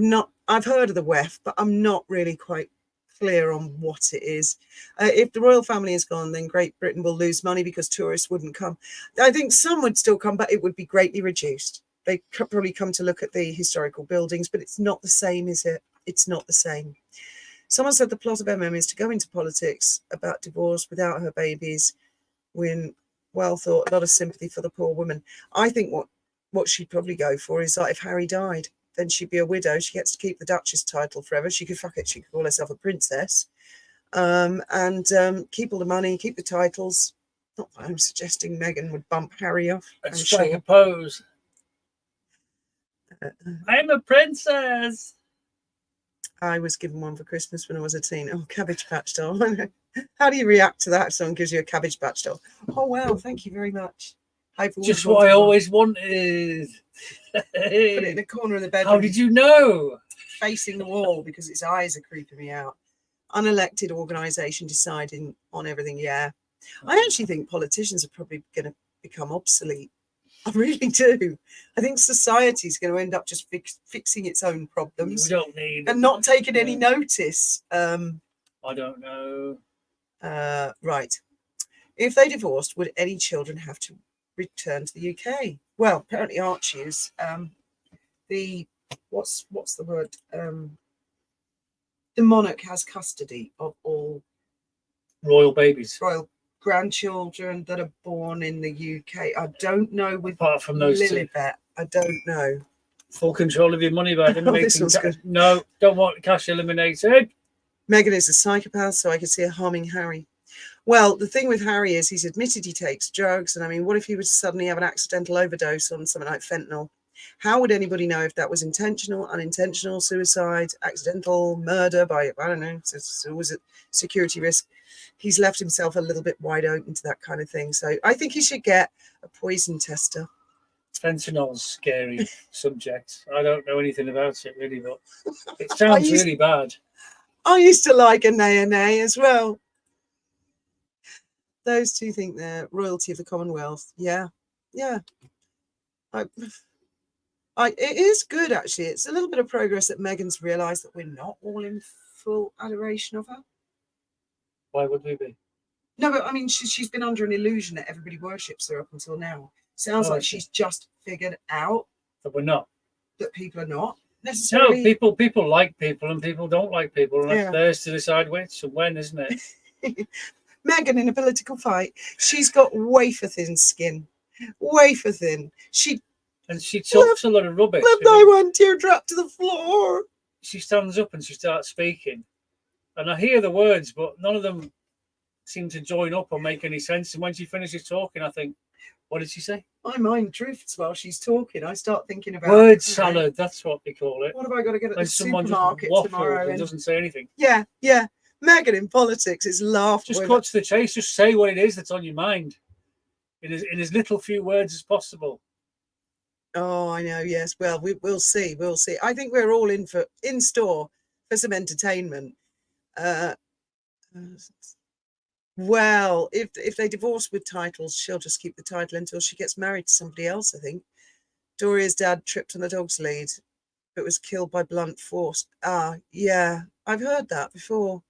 I've heard of the WEF, but I'm not really quite clear on what it is. If the royal family is gone, then Great Britain will lose money because tourists wouldn't come. I think some would still come, but it would be greatly reduced. They could probably come to look at the historical buildings, but it's not the same, is it? It's not the same. Someone said the plot of is to go into politics about divorce without her babies. Win. Well thought, a lot of sympathy for the poor woman. I think what she'd probably go for is like if Harry died, then she'd be a widow. She gets to keep the Duchess title forever. She could She could call herself a princess, and keep all the money, keep the titles. Not that I'm suggesting Meghan would bump Harry off. Let's strike a pose. I'm a princess. I was given one for Christmas when I was a teen. Oh, Cabbage Patch doll. How do you react to that if someone gives you a Cabbage Patch doll? Oh, wow. Thank you very much. Just what I always wanted. Put it in a corner of the bedroom. How did you know? Facing the wall because its eyes are creeping me out. Unelected organisation deciding on everything. Yeah. I actually think politicians are probably going to become obsolete. I really do. I think society is going to end up just fixing its own problems. We don't need and not taking any notice. I don't know. Right. If they divorced, would any children have to return to the UK? Well, apparently Archie's. What's the word? The monarch has custody of all royal babies. Royal grandchildren that are born in the UK. I don't know with apart from those Lilibet. I don't know. Full control of your money by this one's good. No, don't want cash eliminated. Meghan is a psychopath, so I could see her harming Harry. Well, the thing with Harry is he's admitted he takes drugs, and I mean, what if he was to suddenly have an accidental overdose on something like fentanyl? How would anybody know if that was intentional, unintentional, suicide, accidental, murder by, I don't know, so was it security risk? He's left himself a little bit wide open to that kind of thing. So I think he should get a poison tester. Fentanyl's scary subject. I don't know anything about it really, but it sounds really bad. I used to like a nay as well. Those two think they're royalty of the Commonwealth. Yeah. It is good, actually. It's a little bit of progress that Meghan's realised that we're not all in full adoration of her. Why would we be? No, but I mean, she's been under an illusion that everybody worships her up until now. Sounds like she's just figured out that we're not. That people are not necessarily. No, people like people and people don't like people, and that's theirs to decide which and when, isn't it? Meghan in a political fight, she's got wafer thin skin, wafer thin. She talks a lot of rubbish. Let thy one teardrop to the floor. She stands up and she starts speaking, and I hear the words, but none of them seem to join up or make any sense. And when she finishes talking, I think, what did she say? My mind drifts while she's talking. I start thinking about word salad. That's what they call it. What have I got to get at when the supermarket tomorrow? And doesn't say anything. Yeah. Meghan in politics is laughable. Just cut to the chase. Just say what it is that's on your mind in as little few words as possible. Oh, I know. Yes. Well, we'll see. We'll see. I think we're all in store for some entertainment. Well, if they divorce with titles, she'll just keep the title until she gets married to somebody else, I think. Doria's dad tripped on the dog's lead, but was killed by blunt force. Ah, yeah, I've heard that before.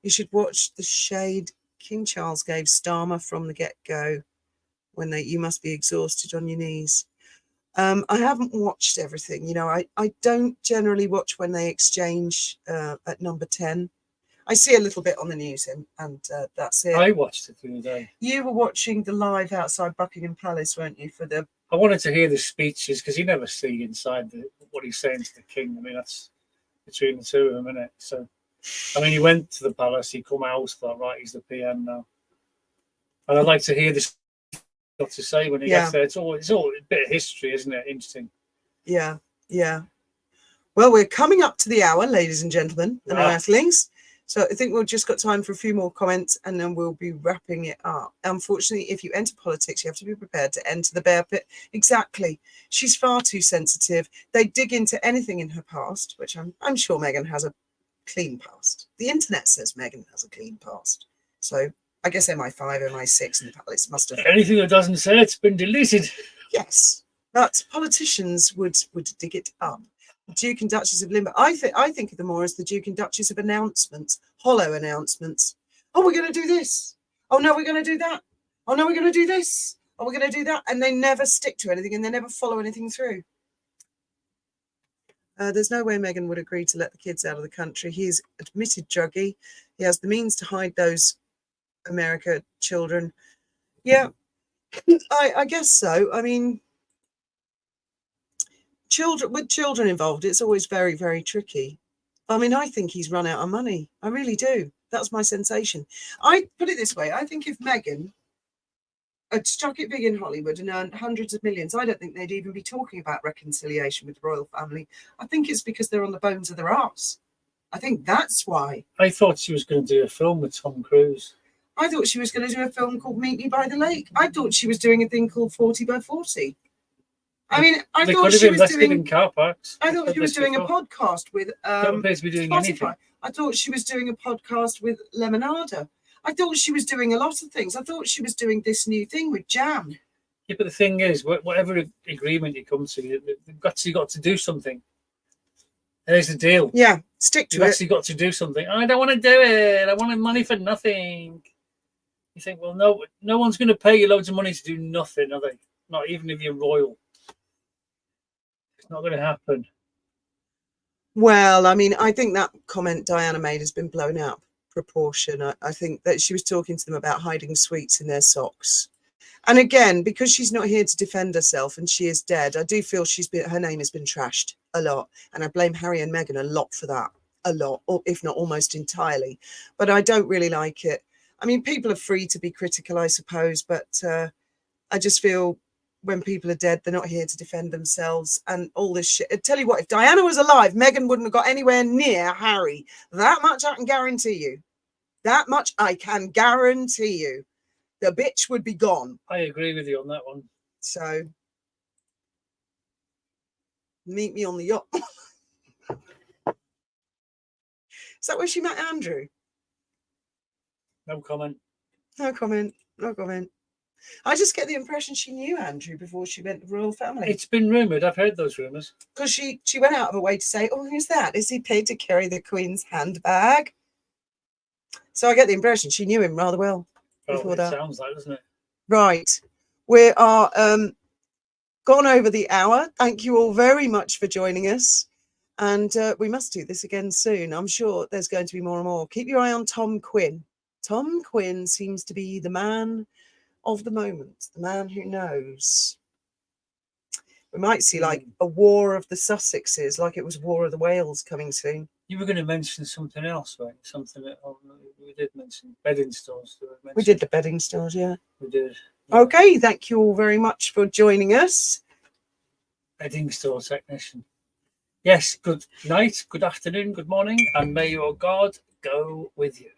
You should watch the shade King Charles gave Starmer from the get-go when you must be exhausted on your knees. I haven't watched everything. You know, I don't generally watch when they exchange at number 10. I see a little bit on the news and that's it. I watched it the other day. You were watching the live outside Buckingham Palace, weren't you, for the... I wanted to hear the speeches because you never see inside what he's saying to the king. I mean, that's between the two of them, isn't it? So, I mean, he went to the palace, he come out, thought, right, he's the PM now. And I'd like to hear this got to say when he gets there. It's all a bit of history, isn't it? Interesting. Yeah, yeah. Well, we're coming up to the hour, ladies and gentlemen, and earthlings. So I think we've just got time for a few more comments and then we'll be wrapping it up. Unfortunately, if you enter politics, you have to be prepared to enter the bear pit. Exactly. She's far too sensitive. They dig into anything in her past, which I'm sure Meghan has a clean past. The internet says Meghan has a clean past. So I guess MI5, MI6 and the palace must have... Anything that doesn't say it's been deleted. Yes, but politicians would dig it up. Duke and Duchess of Limburg. I think of them more as the Duke and Duchess of announcements, hollow announcements. Oh, we're going to do this. Oh, no, we're going to do that. Oh, no, we're going to do this. Oh, we're going to do that. And they never stick to anything and they never follow anything through. There's no way Meghan would agree to let the kids out of the country. He is admitted druggy. He has the means to hide those America children. Yeah, I guess so. I mean... With children involved, it's always very, very tricky. I mean, I think he's run out of money. I really do. That's my sensation. I put it this way. I think if Meghan had struck it big in Hollywood and earned hundreds of millions, I don't think they'd even be talking about reconciliation with the royal family. I think it's because they're on the bones of their arse. I think that's why. I thought she was going to do a film with Tom Cruise. I thought she was going to do a film called Meet Me by the Lake. I thought she was doing a thing called 40 by 40. I mean, I thought she was doing car parks. I thought she was doing a podcast with Spotify. I thought she was doing a podcast with Lemonada. I thought she was doing a lot of things. I thought she was doing this new thing with Jam. Yeah, but the thing is, whatever agreement you come to, you've actually got to do something. There's the deal. Yeah, stick to it. You've actually got to do something. I don't want to do it. I wanted money for nothing. You think, well, no one's going to pay you loads of money to do nothing, are they? Not even if you're royal. It's not going to happen. Well, I mean, I think that comment Diana made has been blown out of proportion. I think that she was talking to them about hiding sweets in their socks. And again, because she's not here to defend herself and she is dead, I do feel her name has been trashed a lot. And I blame Harry and Meghan a lot for that. A lot, or if not almost entirely. But I don't really like it. I mean, people are free to be critical, I suppose, but I just feel when people are dead, they're not here to defend themselves and all this shit. I tell you what, if Diana was alive, Meghan wouldn't have got anywhere near Harry. That much I can guarantee you. That much I can guarantee you. The bitch would be gone. I agree with you on that one. So, meet me on the yacht. Is that where she met Andrew? No comment. No comment. No comment. I just get the impression she knew Andrew before she went to the royal family. It's been rumoured. I've heard those rumours. Because she went out of her way to say, oh, who's that? Is he paid to carry the Queen's handbag? So I get the impression she knew him rather well before that. Sounds like, doesn't it? Right. We are gone over the hour. Thank you all very much for joining us. And we must do this again soon. I'm sure there's going to be more and more. Keep your eye on Tom Quinn. Tom Quinn seems to be the man of the moment, the man who knows. We might see like a war of the Sussexes, like it was War of the Wales coming soon. You were going to mention something else, right? Something that we did mention. Bedding stores. We did the bedding stores, yeah. We did. Yeah. Okay, thank you all very much for joining us. Bedding store technician. Yes, good night, good afternoon, good morning, and may your God go with you.